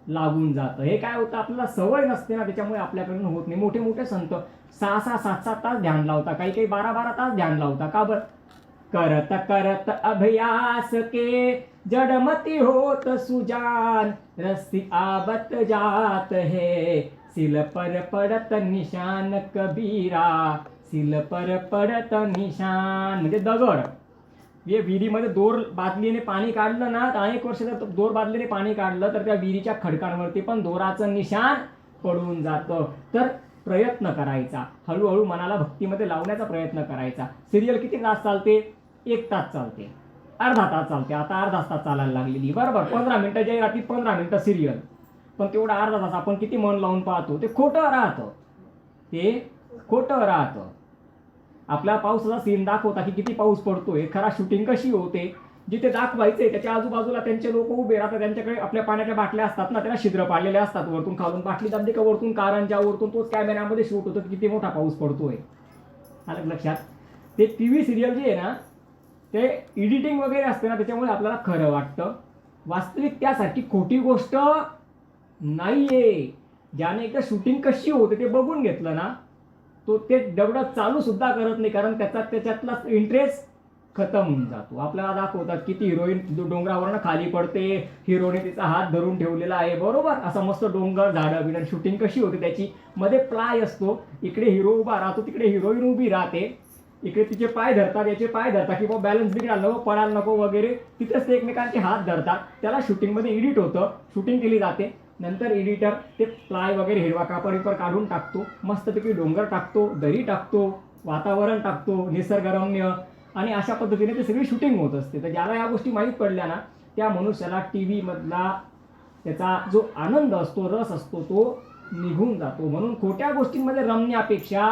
Speaker 1: लागून जातं. हे काय होतं, आपल्याला सवय नसते ना, त्याच्यामुळे आपल्याकडून होत नाही. मोठे मोठे संत 6-6, 7-7 तास ध्यान लावता, काही काही 12-12 तास ध्यान लावता. का बरं? करत करत अभ्यास के जडमती होत सुजान, रस्सी आबत जात है सिल पर पडत निशान कबीरा, सिल पर पडत निशान. म्हणजे दगड हे विहिरीमध्ये दोर बादलीने पाणी काढलं ना तर अनेक वर्ष जर दोर बादलीने पाणी काढलं तर त्या विहिरीच्या खडकांवरती पण दोराचं निशाण पडून जातं. तर प्रयत्न करायचा, हळूहळू मनाला भक्तीमध्ये लावण्याचा प्रयत्न करायचा. सिरियल किती तास चालते? 1 तास चालते, अर्धा तास चालते. आता अर्धा तास चालायला लागलेली, बरोबर. 15 मिनिटं जाहिराती, 15 मिनिटं सिरियल. पण तेवढा अर्धा तास आपण किती मन लावून पाहतो? ते खोटं राहतं, ते खोटं राहतं. आपल्या पावसाचा सीन दाखवता की किती पाऊस पडतोय, खरा शूटिंग कशी होते. जिथे दाखवायचे त्याच्या आजूबाजूला त्यांचे लोक उभे राहतात, त्यांच्याकडे आपल्या पाण्याच्या बाटल्या असतात ना, त्याला छिद्र पाडलेले असतात. वरतून खालून बाटली दाबली का वरतून कारंजा, वरतून तोच कॅमेऱ्यामध्ये शूट होतो किती मोठा पाऊस पडतोय. आलं लक्षात? ते टीव्ही सिरियल जे आहे ना ते एडिटिंग वगैरे असते ना, त्याच्यामुळे आपल्याला खरं वाटतं. वास्तविक त्यासाठी खोटी गोष्ट नाहीये. ज्याने एकदा शूटिंग कशी होते ते बघून घेतलं ना तो ते दगडात चालू सुद्धा करत नाही, कारण त्याच्यातला इंटरेस्ट खतम होऊन जातो. आपल्याला दाखवतात किती हिरोईन डोंगरावरनं खाली पडते, हिरोने तिचा हात धरून ठेवलेला आहे, बरोबर. असा मस्त डोंगर, झाडं बिडं. शूटिंग कशी होते त्याची? मध्ये प्लाय असतो, इकडे हिरो उभा राहतो, तिकडे हिरोईन उभी राहते, इकडे तिचे पाय धरतात, याचे पाय धरतात की बाबा बॅलन्स बिघडायला नको, पडायला नको वगैरे. तिथेच ते एकमेकांचे हात धरतात. त्याला शूटिंगमध्ये एडिट होतं, शूटिंग केली जाते. नंतर एडिटर ते प्लाय वगैरे हिरवा कापड काढून टाकतो, मस्तपैकी डोंगर टाकतो, दरी टाकतो, वातावरण टाकतो निसर्गरम्य, आणि अशा पद्धतीने ते सगळी शूटिंग होत असते. तर ज्याला या गोष्टी माहीत पडल्या ना त्या मनुष्याला टी व्हीमधला त्याचा जो आनंद असतो, रस असतो, तो निघून जातो. म्हणून खोट्या गोष्टींमध्ये रमण्यापेक्षा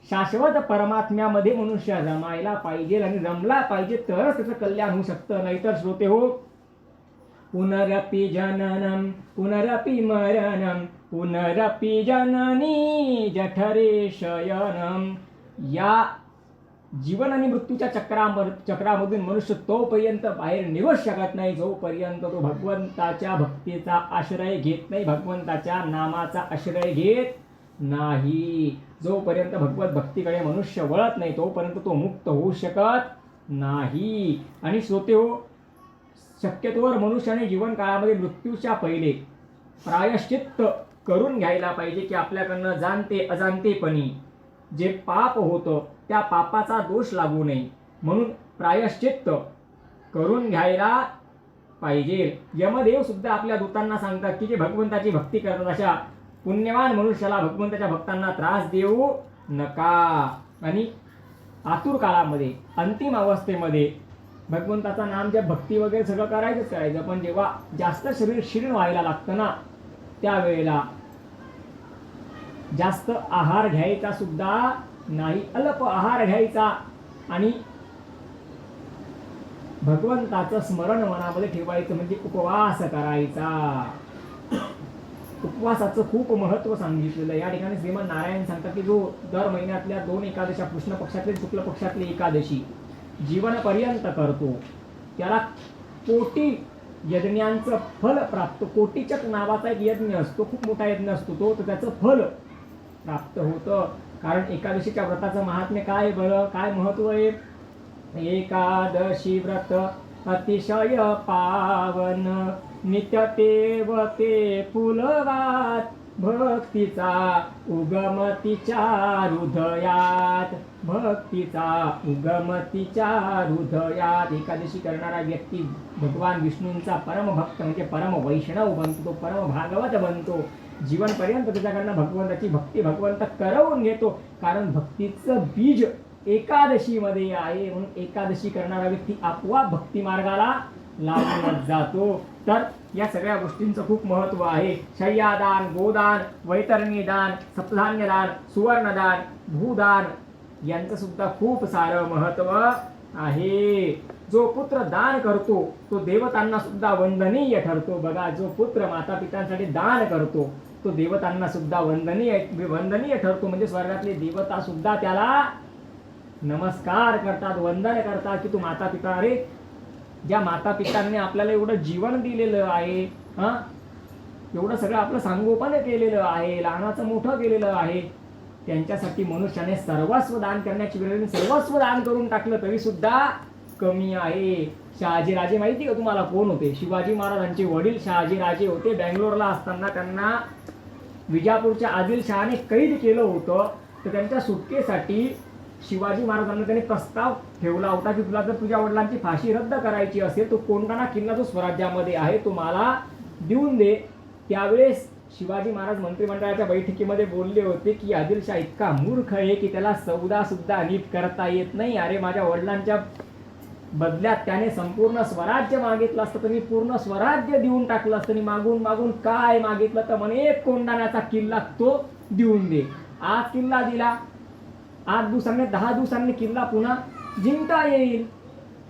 Speaker 1: शाश्वत परमात्म्यामध्ये मनुष्य रमायला पाहिजे, आणि रमला पाहिजे तरच त्याचं कल्याण होऊ शकतं. नाहीतर श्रोते हो, पुनरपि जननम पुनरपि मरणम पुनरपि जननी जठरे शयनम. या जीवन आणि मृत्यूच्या चक्रामधून मनुष्य तोपर्यंत बाहेर निघू शकत नाही जोपर्यंत तो भगवंताच्या भक्तीचा आश्रय घेत नाही, भगवंताच्या नामाचा आश्रय घेत नाही. जोपर्यंत भगवत भक्तीकडे मनुष्य वळत नाही तोपर्यंत तो मुक्त होऊ शकत नाही. आणि श्रोते हो, शक्यतोवर मनुष्याने जीवन काळामध्ये मृत्यूच्या पहिले प्रायश्चित्त करून घ्यायला पाहिजे की आपल्याकडनं जाणते अजाणतेपणी जे पाप होतं त्या पापाचा दोष लागू नये म्हणून प्रायश्चित्त करून घ्यायला पाहिजे. यमदेव सुद्धा आपल्या दूतांना सांगतात की जे भगवंताची भक्ती करतात अशा पुण्यवान मनुष्याला, भगवंताच्या भक्तांना त्रास देऊ नका. आणि आतुर काळामध्ये, अंतिम अवस्थेमध्ये भगवंताचा नाम जप, भक्ती वगैरे सगळं करायचं, पण जेव्हा जास्त शरीर क्षीण व्हायला लागतं ना त्यावेळेला जास्त आहार घ्यायचा सुद्धा नाही, अल्प आहार घ्यायचा आणि भगवंताचं स्मरण मनामध्ये ठेवायचं, म्हणजे उपवास करायचा. उपवासाचं खूप महत्त्व सांगितलेलं. या ठिकाणी श्रीमद नारायण सांगतात की जो दर महिन्यातल्या 2 एकादशी, कृष्ण पक्षातली शुक्ल पक्षातली एकादशी जीवनपर्यंत करतो त्याला कोटी यज्ञांचं फल प्राप्त. कोटीचक नावाचा एक यज्ञ असतो, खूप मोठा यज्ञ असतो तो, तर त्याचं फल प्राप्त होतं. कारण एकादशीच्या व्रताचं महात्म्य काय बरं, काय महत्व आहे? एकादशी व्रत अतिशय पावन, नित्य तेव ते फुलवात, भक्तीचा उगम तिच्या हृदयात, भक्तीचा उगम तिच्या हृदयात. एकादशी करणारा व्यक्ती भगवान विष्णूंचा परमभक्त म्हणजे परम वैष्णव बनतो, तो परम भागवत बनतो. जीवनपर्यंत त्याच्याकडनं भगवंताची भक्ती भगवंत करवून घेतो. कारण भक्तीचं बीज एकादशीमध्ये आहे, म्हणून एकादशी करणारा व्यक्ती आपोआप भक्ती मार्गाला लागून जातो. तर या सगळ्या गोष्टींचं खूप महत्व आहे. शय्यादान, गोदान, वैतरणी दान, सप्तधान्य दान, सुवर्णदान, भूदान यांचं सुद्धा खूप सारं महत्व आहे. जो पुत्र दान करतो तो देवतांना सुद्धा वंदनीय ठरतो. बघा, जो पुत्र माता पित्यांसाठी दान करतो तो देवतांना सुद्धा वंदनीय ठरतो. म्हणजे स्वर्गातले देवता सुद्धा त्याला नमस्कार करतात, वंदन करतात की तू माता पिता, अरे ज्या माता पितांनी आपल्याला एवढं जीवन दिलेलं आहे, एवढं सगळं आपलं संगोपन केलेलं आहे, लहानाचं मोठं केलेलं आहे, त्यांच्यासाठी मनुष्याने सर्वस्व दान करण्याची वेळ, सर्वस्व दान करून टाकलं तरी सुद्धा कमी आहे. शहाजीराजे माहिती का तुम्हाला कोण होते? शिवाजी महाराजांचे वडील शहाजीराजे होते. बँगलोरला असताना त्यांना विजापूरच्या आदिलशहाने कैद केलं होतं. तर त्यांच्या सुटकेसाठी शिवाजी महाराजांना त्याने प्रस्ताव ठेवला होता की तुला जर तुझ्या वडिलांची फाशी रद्द करायची असेल तो कोंढाणा किल्ला जो स्वराज्यामध्ये आहे तो मला देऊन दे. त्यावेळेस शिवाजी महाराज मंत्रिमंडळाच्या बैठकीमध्ये बोलले होते की आदिलशाह इतका मूर्ख आहे की त्याला सौदा सुद्धा नीट करता येत नाही. अरे माझ्या वडिलांच्या बदल्यात त्याने संपूर्ण स्वराज्य मागितलं असतं तर मी पूर्ण स्वराज्य देऊन टाकलं असतं. आणि मागून मागून काय मागितलं तर म्हणे एक कोंढाण्याचा किल्ला तो देऊन दे. आज किल्ला दिला, 8 दिवसांनी 10 दिवसांनी किल्ला पुन्हा जिंकता येईल,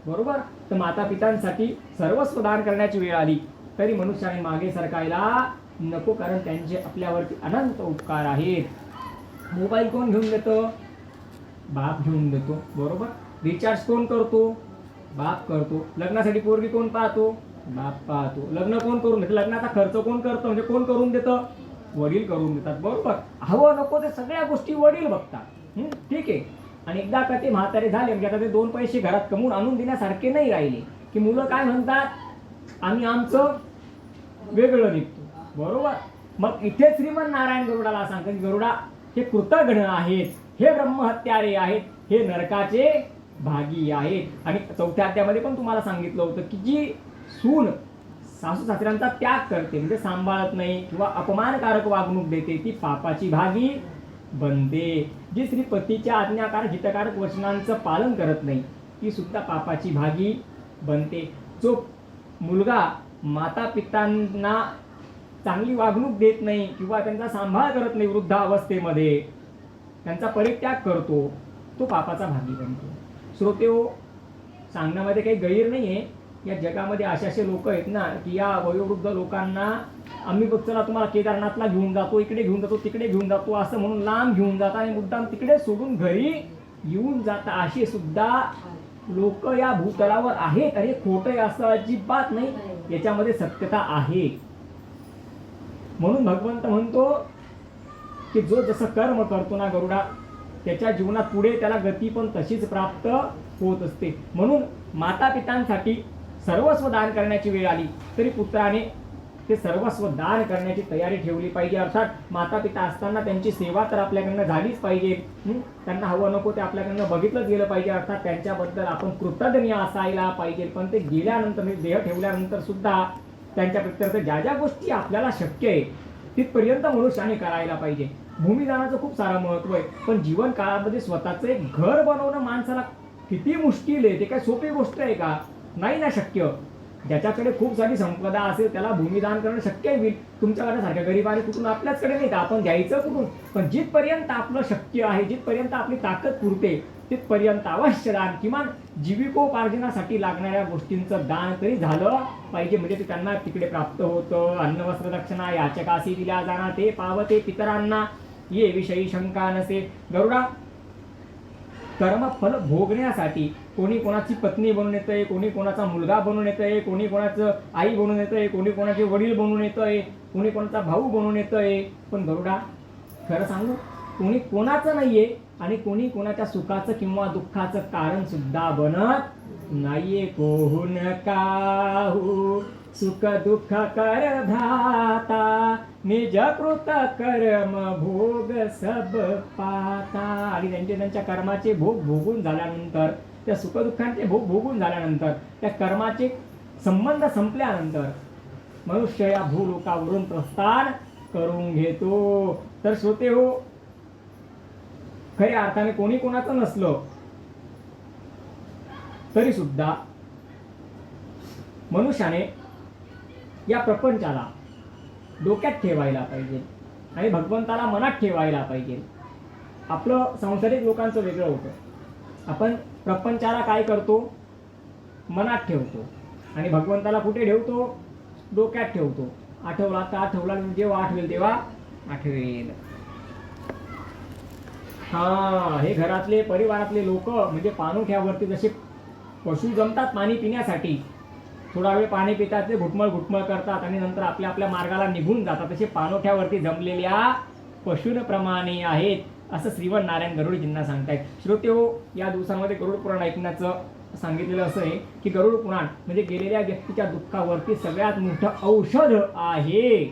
Speaker 1: बरोबर. तर माता पितांसाठी सर्वस्व दान करण्याची वेळ आली तरी मनुष्याने मागे सरकायला नको, कारण त्यांचे आपल्यावरती अनंत उपकार आहेत. मोबाईल कोण घेऊन देतो? बाप घेऊन देतो, बरोबर. रिचार्ज कोण करतो? बाप करतो. लग्नासाठी पोरगी कोण पाहतो? बाप पाहतो. लग्न कोण करून देतं? लग्नाचा खर्च कोण करतो? म्हणजे कोण करून देतं? वडील करून देतात, बरोबर. हवं नको ते सगळ्या गोष्टी वडील बघतात, ठीक आहे. आणि एकदा का ते म्हातारे झाले म्हणजे आता ते 2 पैसे घरात कमवून आणून देण्यासारखे नाही राहिले की मुलं काय म्हणतात, आम्ही आमचं वेगळं निघतो, बरोबर. मग इथे श्रीमन नारायण गरुडाला सांगतात की गरुडा हे कृतघ्न आहेत, हे ब्रह्महत्यारे आहेत, हे नरकाचे भागी आहेत. आणि 4थ्या अध्यायामध्ये पण तुम्हाला सांगितलं होतं की जी सून सासू सासऱ्यांचा त्याग करते म्हणजे सांभाळत नाही किंवा अपमानकारक वागणूक देते ती पापाची भागी बनते. जी स्त्री पतीच्या आज्ञाकारक हितकारक वचनांचं पालन करत नाही ती सुद्धा पापाची भागी बनते. जो मुलगा माता पितांना चांगली वागणूक देत नाही किंवा त्यांचा सांभाळ करत नाही, वृद्धावस्थेमध्ये त्यांचा परित्याग करतो, तो पापाचा भागी बनतो. श्रोतेहो, सांगण्यामध्ये काही गैर नाही आहे. या जगामध्ये असे लोक आहेत ना की या वयोवृद्ध लोकांना आम्ही चला तुम्हाला केदारनाथला घेऊन जातो, इकडे घेऊन जातो, तिकडे घेऊन जातो असं म्हणून लांब घेऊन जातात आणि मुद्दाम तिकडे सोडून घरी येऊन जातात. असे सुद्धा लोक या भूतलावर आहेत. अरे खोटं असं अजिबात नाही, याच्यामध्ये सत्यता आहे. म्हणून भगवंत म्हणतो की जो जसं कर्म करतो ना गरुडा त्याच्या जीवनात पुढे त्याला गती पण तशीच प्राप्त होत असते. म्हणून माता पितांसाठी सर्वस्व दान करण्याची वेळ आली तरी पुत्राने ते सर्वस्व दान करण्याची तयारी ठेवली पाहिजे. अर्थात माता पिता असताना त्यांची सेवा तर आपल्याकडनं झालीच पाहिजे, त्यांना हवं नको ते आपल्याकडनं बघितलंच गेलं पाहिजे. अर्थात त्यांच्याबद्दल आपण कृतज्ञ असायला पाहिजे. पण ते गेल्यानंतर म्हणजे देह ठेवल्यानंतर सुद्धा त्यांच्या प्रत्यर्थ ज्या ज्या गोष्टी आपल्याला शक्य आहे तिथपर्यंत मनुष्याने करायला पाहिजे. भूमिदानाचं खूप सारं महत्व आहे. पण जीवन काळामध्ये स्वतःचं एक घर बनवणं माणसाला किती मुश्किल आहे. ते काय सोपी गोष्ट आहे का? नाही ना शक्य. ज्याच्याकडे खूप सारी संपदा असेल त्याला भूमिदान करणं शक्य होईल. तुमच्याकडे सारख्या गरीबाने कुठून आपल्याचकडे नाही तर आपण द्यायचं कुठून? पण जिथपर्यंत आपलं शक्य आहे, जिथपर्यंत आपली ताकद पुरते तिथपर्यंत अवश्य दान, किमान जीविकोपार्जनासाठी लागणाऱ्या गोष्टींचं दान तरी झालं पाहिजे. म्हणजे ते त्यांना तिकडे प्राप्त होतं. अन्न वस्त्र दक्षिणा याचकासी दिल्या जाणार ते पावते पितरांना ये विषयी शंका नसे. गरुडा, कर्मफल भोगण्यासाठी कोणी कोणाची पत्नी बनून येतंय, कोणी कोणाचा मुलगा बनून येतंय, कोणी कोणाचं आई बनून येतंय, कोणी कोणाचे वडील बनून येतंय, कोणी कोणाचा भाऊ बनून येतंय. पण गरुडा खरं सांगू, कोणी कोणाचं नाहीये आणि कोणी कोणाच्या सुखाचं किंवा दुःखाचं कारण सुद्धा बनत नाहीये. कोहुन काहू सुख दुःख कर धाता, निज कृत कर्म भोग सब पाता. आणि त्यांच्या कर्माचे भोग भोगून झाल्यानंतर, त्या सुखदुःखांचे भोग भोगून झाल्यानंतर, त्या कर्माचे संबंध संपल्यानंतर मनुष्य या भूलोकावरून प्रस्थान करून घेतो. तर श्रोते हो, खऱ्या अर्थाने कोणी कोणाचं नसलं तरी सुद्धा मनुष्याने या प्रपंचाला डोक्यात ठेवायला पाहिजे आणि भगवंताला मनात ठेवायला पाहिजे. आपलं सांसारिक लोकांचं वेगळं होतं. आपण प्रपंचाला काय करतो? मनात ठेवतो आणि भगवंताला कुठे ठेवतो? डोक्यात ठेवतो. आठवला तर आठवला, जेव्हा आठवेल तेव्हा आठवेल. हे घरातले परिवारातले लोक म्हणजे पाणवठ्यावरती जसे पशु जमतात पाणी पिण्यासाठी, थोडा वेळ पाणी पितात, ते घुटमळ घुटमळ करतात आणि नंतर आपल्या आपल्या मार्गाला निघून जातात. तसे पाणवठ्यावरती जमलेल्या पशुप्रमाणे आहेत, असं श्रीमन नारायण गरुडजींना सांगतायत. श्रोते हो, या दिवसांमध्ये गरुड पुराण ऐकण्याचं सांगितलेलं असं आहे की गरुड पुराण म्हणजे गेलेल्या व्यक्तीच्या दुःखावरती सगळ्यात मोठं औषध आहे.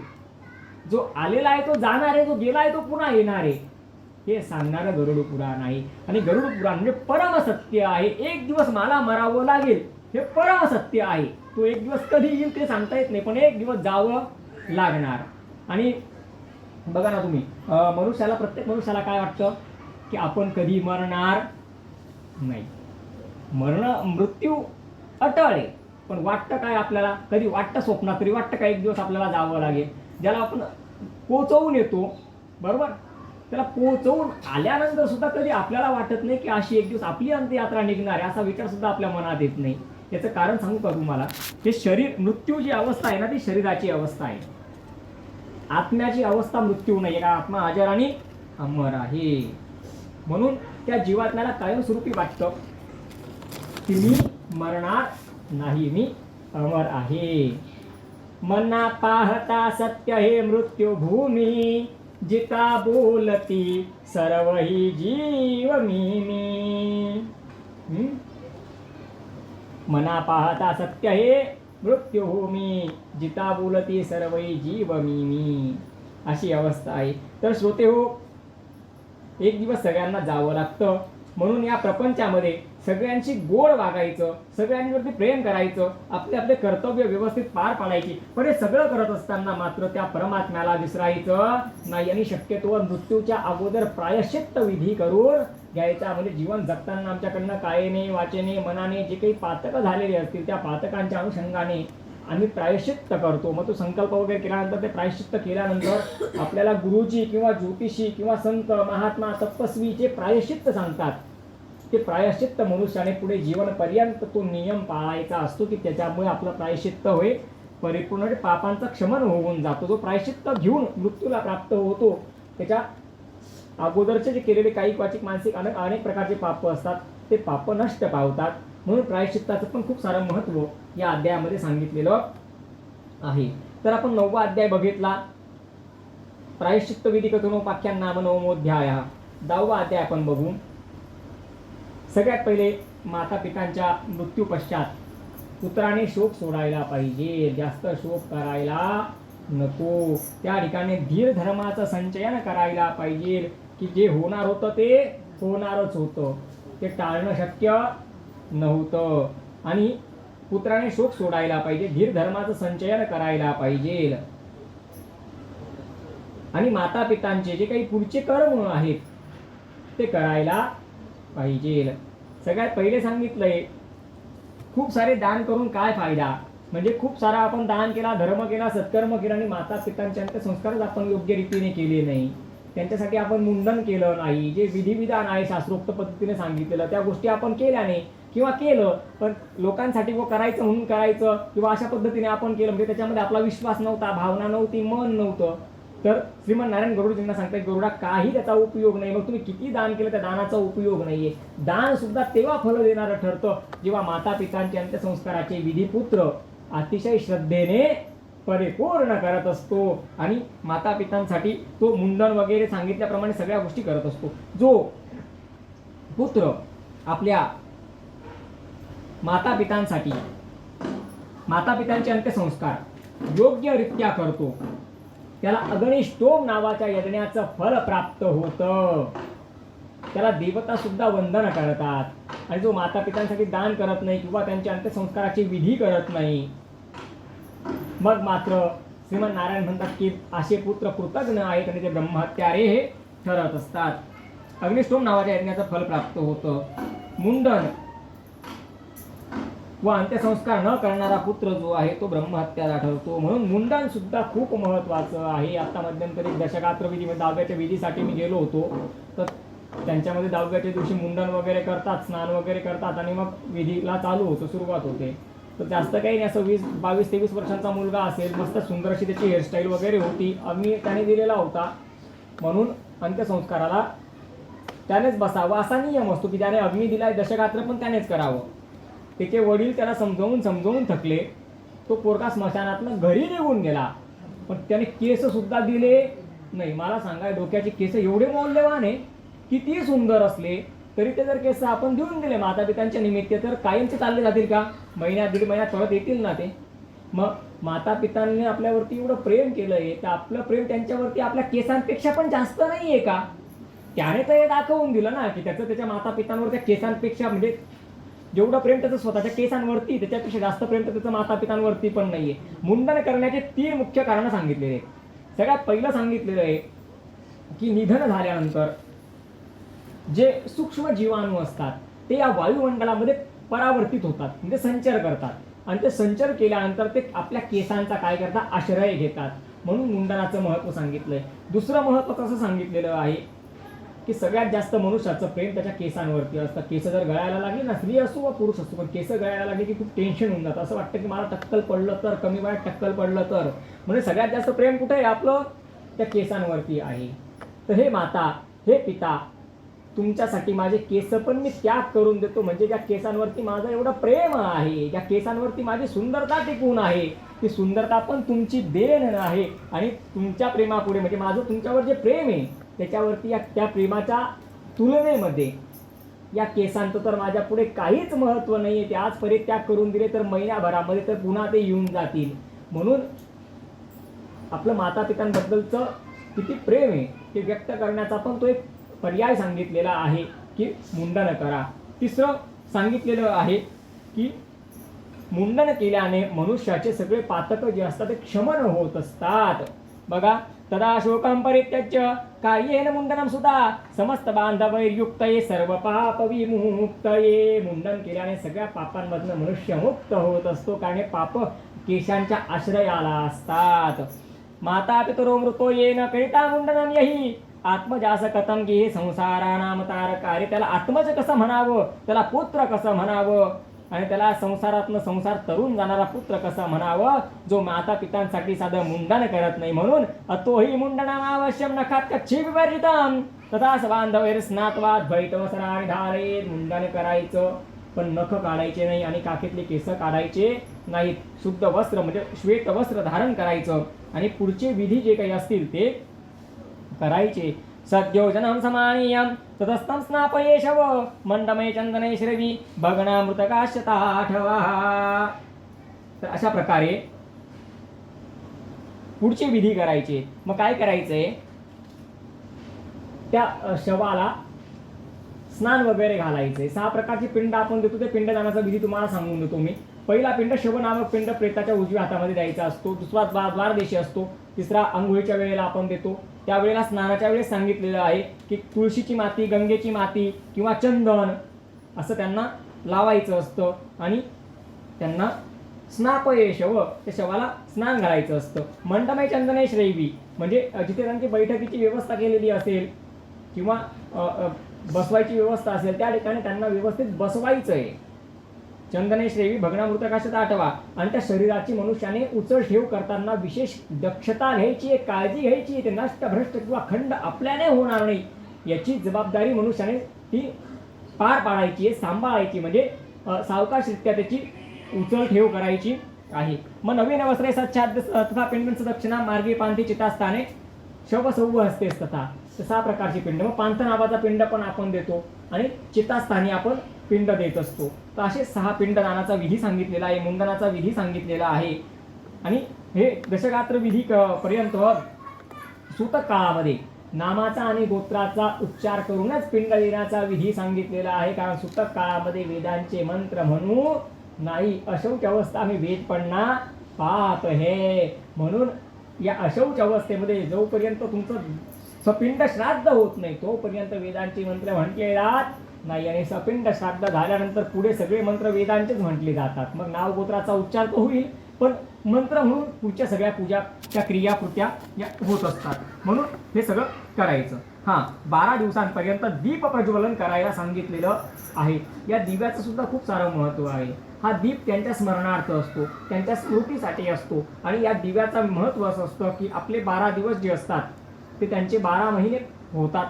Speaker 1: जो आलेला आहे तो जाणार आहे, जो गेला आहे तो पुन्हा येणार आहे, हे सांगणारं गरुड पुराण आहे. आणि गरुड पुराण म्हणजे परमसत्य आहे. एक दिवस मला मरावं लागेल हे परमसत्य आहे. तो एक दिवस कधी येईल ते सांगता येत नाही, पण एक दिवस जावं लागणार. आणि बघा ना तुम्ही, मनुष्याला, प्रत्येक मनुष्याला काय वाटतं की आपण कधी मरणार नाही. मृत्यू अटळ आहे, पण वाटतं काय आपल्याला? कधी वाटतं स्वप्नात तरी वाटतं का एक दिवस आपल्याला जावं लागेल? ज्याला आपण पोचवून येतो, बरोबर, त्याला पोचवून आल्यानंतर सुद्धा कधी आपल्याला वाटत नाही की अशी एक दिवस आपली अंत्ययात्रा निघणार आहे, असा विचार सुद्धा आपल्या मनात येत नाही. याचं कारण सांगू का तुम्हाला? हे शरीर, मृत्यू जी अवस्था आहे ना, ती शरीराची अवस्था आहे. आत्म्याची अवस्था मृत्यू नाही. का आत्मा अजर आणि अमर आहे. म्हणून त्या जीवात्म्याला कायमस्वरूपी वाटतं की मी मरणार नाही, मी अमर आहे. मना पाहता सत्य हे मृत्यू भूमी, जिता बोलती सर्व ही जीव मी. मना पाहता सत्य हे मृत्यूभूमी, जिता बोलती सर्व ही जीव मी. अशी अवस्था आहे. तर श्रोते हो, एक दिवस सगळ्यांना जावं लागतं. म्हणून या प्रपंचामध्ये सगळ्यांशी गोड वागायचं, सगळ्यांवरती प्रेम करायचं, आपले आपले कर्तव्य व्यवस्थित पार पाडायची. पण हे सगळं करत असताना मात्र त्या परमात्म्याला विसरायचं नाही. आणि शक्यतो मृत्यूच्या अगोदर प्रायश्चित्त विधी करून घ्यायचा. म्हणजे जीवन जगताना आमच्याकडनं कायेने, वाचेने, मनाने जे काही पातकं झालेले असतील त्या पातकांच्या अनुषंगाने आम्ही प्रायश्चित्त करतो. मग तो संकल्प वगैरे केल्यानंतर, ते प्रायश्चित्त केल्यानंतर आपल्याला गुरुजी किंवा ज्योतिषी किंवा संत, महात्मा, तपस्वी जे प्रायश्चित्त सांगतात, ते प्रायश्चित्त मनुष्याने पुढे जीवनपर्यंत तो नियम पाळायचा असतो की त्याच्यामुळे आपलं प्रायश्चित्त होय परिपूर्ण पापांचा क्षमन होऊन जातो. जो प्रायश्चित्त घेऊन मृत्यूला प्राप्त होतो, त्याच्या अगोदरचे जे केलेले काही वाचिक, मानसिक अनेक प्रकारचे पाप असतात, ते पाप नष्ट पावतात. म्हणून प्रायश्चित्ताचं पण खूप सारं महत्त्व या अध्यायामध्ये सांगितलेलं आहे. तर आपण 9वा अध्याय बघितला, प्रायश्चित्त विधी कथनोपाख्यान नाम नवमोध्याय. 10वा अध्याय आपण बघू. सगळ्यात पहिले माता पितांच्या मृत्यू पश्चात पुत्राने शोक सोडायला पाहिजे, जास्त शोक करायला नको. त्या ठिकाणी धीर धर्माचं संचयन करायला पाहिजे की जे होणार होतं ते होणारच होतं, ते टाळणं शक्य नव्हतं. आणि पुत्राने शोक सोडायला पाहिजे, धीर धर्माचं संचयन करायला पाहिजे. आणि माता पितांचे जे काही पुढचे कर्म आहेत ते करायला पाहिजे. सगळ्यात पहिले सांगितलंय, खूप सारे दान करून काय फायदा? म्हणजे खूप सारा आपण दान केला, धर्म केला, सत्कर्म केला आणि माता पितांचे अंत्यसंस्कारच आपण योग्य रीतीने केले नाही, त्यांच्यासाठी आपण मुंडन केलं नाही, जे विधिविधान आहे शास्त्रोक्त पद्धतीने सांगितलेलं त्या गोष्टी आपण केल्या नाही किंवा केलं पण लोकांसाठी व करायचं म्हणून करायचं किंवा अशा पद्धतीने आपण केलं, म्हणजे त्याच्यामध्ये आपला विश्वास नव्हता, भावना नव्हती, मन नव्हतं. तर श्रीमन नारायण गरुडजींना सांगतात, गरुडा काही त्याचा उपयोग नाही. मग तुम्ही किती दान केलं त्या दानाचा उपयोग नाहीये. दान सुद्धा तेव्हा फल देणारं ठरतं जेव्हा माता पितांचे अंत्यसंस्काराचे विधी पुत्र अतिशय श्रद्धेने परिपूर्ण करत असतो आणि माता पितांसाठी तो मुंडन वगैरे सांगितल्याप्रमाणे सगळ्या गोष्टी करत असतो. जो पुत्र आपल्या माता पितांचे अंत्यसंस्कार योग्यरित्या करतो त्याला अग्निष्टोम नावाच्या यज्ञाचं फल प्राप्त होतं. त्याला देवता सुद्धा वंदन करतात. आणि जो माता पितांसाठी दान करत नाही किंवा त्यांच्या अंत्यसंस्काराची विधी करत नाही, मग मात्र श्रीमन नारायण म्हणतात की असे पुत्र कृतज्ञ आहेत आणि ते ब्रह्महत्यारे हे ठरत असतात. अग्निष्टोम नावाच्या यज्ञाचं फल प्राप्त होतं. मुंडन व अंत्यसंस्कार न करणारा पुत्र जो आहे तो ब्रह्महत्यारा ठरतो. म्हणून मुंडन सुद्धा खूप महत्वाचं आहे. आता मध्यंतरी दशकात्र विधीमध्ये 10व्याच्या विधीसाठी मी गेलो होतो, तर त्यांच्यामध्ये 10व्याच्या दिवशी मुंडन वगैरे करतात, स्नान वगैरे करतात आणि मग विधीला चालू होतं, सुरुवात होते. तर जास्त काही नाही, असं 22-23 वर्षांचा मुलगा असेल, मस्त सुंदर अशी त्याची हेअरस्टाईल वगैरे होती, अग्नी त्याने दिलेला होता. म्हणून अंत्यसंस्काराला त्यानेच बसावं असा नियम असतो की त्याने अग्नी दिलाय, दशगात्र पण त्यानेच करावं. त्याचे वडील त्याला समजावून थकले. तो पोरगा स्मशानातनं घरी निघून गेला, पण त्याने केस सुद्धा दिले नाही. मला सांगा, डोक्याचे केस एवढे मौल्यवान आहे, किती सुंदर असले तरी ते जर केस आपण देऊन दिले माता पित्यांच्या निमित्त, तर कायमचे चालले जातील का? महिन्यात 1.5 महिन्यात परत येतील ना ते. मग माता पितांनी आपल्यावरती एवढं प्रेम केलंय, तर आपलं प्रेम त्यांच्यावरती आपल्या केसांपेक्षा पण जास्त नाहीये का? त्याने तर हे दाखवून दिलं ना की त्याच्या माता पितांवर त्या केसांपेक्षा, म्हणजे जेवढं प्रेम त्याचं स्वतःच्या केसांवरती, त्याच्यापेक्षा जास्त प्रेम तर त्याचं माता पितांवरती पण नाहीये. मुंडन करण्याचे 3 मुख्य कारणं सांगितलेले आहेत. सगळ्यात पहिलं सांगितलेलं आहे की निधन झाल्यानंतर जे सूक्ष्म जीवाणू असतात ते या वायुमंडलामध्ये परावर्तित होतात, म्हणजे संचार करतात, आणि ते संचार केल्यानंतर ते आपल्या केसांचा काय करतात, आश्रय घेतात. म्हणून मुंडनाचं महत्त्व सांगितलंय. दुसरं महत्त्व कसं सांगितलेलं आहे की सगळ्यात जास्त मनुष्याचं प्रेम त्याच्या केसांवरती असतं. केस जर गळायला लागली ना, स्त्री असो वा पुरुष असो, पण केस गळायला लागले की खूप टेन्शन होऊन जातं. असं वाटतं की मला टक्कल पडलं तर, कमी वयात टक्कल पडलं तर. म्हणजे सगळ्यात जास्त प्रेम कुठे आहे आपलं? त्या केसांवरती आहे. तर हे माता, हे पिता, तुमच्यासाठी माझे केस पण मी त्याग करून देतो. म्हणजे ज्या केसांवरती माझं एवढं प्रेम आहे, ज्या केसांवरती माझी सुंदरता टिकून आहे, ती सुंदरता पण तुमची देण आहे. आणि तुमच्या प्रेमापुढे, म्हणजे माझं तुमच्यावर जे प्रेम आहे त्याच्यावरती, त्या प्रेमाच्या तुलनेमध्ये या केसांचं तर माझ्या पुढे काहीच महत्त्व नाही आहे. ते आज परित्याग करून दिले तर महिन्याभरामध्ये तर पुन्हा ते येऊन जातील. म्हणून आपलं माता पित्यांबद्दलचं किती प्रेम आहे ते व्यक्त करण्याचा पण तो एक पर्याय सांगितलेला आहे की मुंडन करा. तिसरं सांगितलेलं आहे की मुंडन केल्याने मनुष्याचे सगळे पातक जे असतात ते क्षमन होत असतात. बघा, तदा शोकं परित्यज्य कायेन मुंडनं सुद्धा समस्त बांधवैर्युक्तये सर्व पाप विमुक्तये. मुंडन केल्याने सगळ्या पापांमधनं मनुष्य मुक्त होत असतो, कारण पाप केशांच्या आश्रयाला असतात. माता पितरो मृतो येन करिता मुंडनं यही आत्मजास कथम की हे संसारानाम तारकारे. त्याला आत्मज कसं म्हणावं, त्याला पुत्र कसं म्हणावं, आणि त्याला संसारातनं संसार तरुण जाणारा पुत्र कसं म्हणावं, जो माता पितांसाठी साधं मुंडन करत नाही. म्हणून अतोही मुंडनम आवश्यम नखात कच्छी विवर्जितम तथा बांधवैर स्नात्वात भैतवसराणी धारेत. मुंडन करायचं पण नख काढायचे नाही आणि काखेतले केस काढायचे नाहीत. शुद्ध वस्त्र म्हणजे श्वेत वस्त्र धारण करायचं आणि पुढचे विधी जे काही असतील ते करायचे. सद्योजनं समानीयं ततस्तं स्नापयेशव मंडमय चंदने श्रवी भग्नामृतकाश्यताठवा. तर अशा प्रकारे पुढचे विधी करायचे. मग काय करायचंय, त्या शवाला स्नान वगैरे घालायचे. 6 प्रकारची पिंड आपण देतो. ते पिंडदानाचा विधी तुम्हाला सांगून देतो मी. पहिला पिंड शव नामक पिंड प्रेताच्या उजव्या हातामध्ये द्यायचा असतो. दुसरा द्वारदेशी असतो. तिसरा अंघोळीच्या वेळेला आपण देतो. त्यावेळेला स्नानाच्या वेळेस सांगितलेलं आहे की तुळशीची माती, गंगेची माती किंवा चंदन असं त्यांना लावायचं असतं आणि त्यांना स्नापयेशव, त्या शवाला स्नान घालायचं असतं. मंडमय चंदने श्रैवी म्हणजे जिथे त्यांची बैठकीची व्यवस्था केलेली असेल किंवा बसवायची व्यवस्था असेल त्या ठिकाणी त्यांना व्यवस्थित बसवायचं आहे. चंदने श्रेवी भग्नामृतकाशात आठवा. आणि त्या शरीराची मनुष्याने उचल ठेव करताना विशेष दक्षता घ्यायची आहे, काळजी घ्यायची आहे. ते नष्ट भ्रष्ट किंवा खंड आपल्याने होणार नाही याची जबाबदारी मनुष्याने ती पार पाडायची आहे, सांभाळायची. म्हणजे सावकाशरित्या त्याची उचल ठेव करायची आहे. मग नवीन वस्त्रे सच्छाद तथा पिंडच दक्षिणा मार्गे पांथी चितास्थाने शवसौव हस्तेस तथा. 6 प्रकारची पिंड. मग पांथ नावाचा पिंड पण आपण देतो आणि चितास्थानी आपण पिंड देत असतो. तर असे 6 पिंडदानाचा विधी सांगितलेला आहे, मुंडनाचा विधी सांगितलेला आहे. आणि हे दशगात्र विधी पर्यंत सूतक काळामध्ये नामाचा आणि गोत्राचा उच्चार करूनच पिंड देण्याचा विधी सांगितलेला आहे. कारण सूतक काळामध्ये वेदांचे मंत्र म्हणू नाही, अशौच अवस्था में वेद पढ़ना पाप है. म्हणून या अशौच अवस्थेमध्ये जोपर्यंत तुमचं सपिंड श्राद्ध होत नाही तोपर्यंत वेदांची मंत्र म्हटले जात नाही. आणि सपिंड श्राद्ध झाल्यानंतर पुढे सगळे मंत्र वेदांचेच म्हटले जातात. मग नाव गोत्राचा उच्चार तर होईल, पण मंत्र म्हणून पुढच्या सगळ्या पूजा त्या क्रियाकृत्या या होत असतात. म्हणून हे सगळं करायचं. हां, 12 दिवसांपर्यंत दीप प्रज्वलन करायला सांगितलेलं आहे. या दिव्याचं सुद्धा खूप सारं महत्त्व आहे. हा दीप त्यांच्या स्मरणार्थ असतो, त्यांच्या स्मृतीसाठी असतो. आणि या दिव्याचं महत्त्व असं असतं की आपले 12 दिवस जे असतात ते त्यांचे 12 महिने होतात.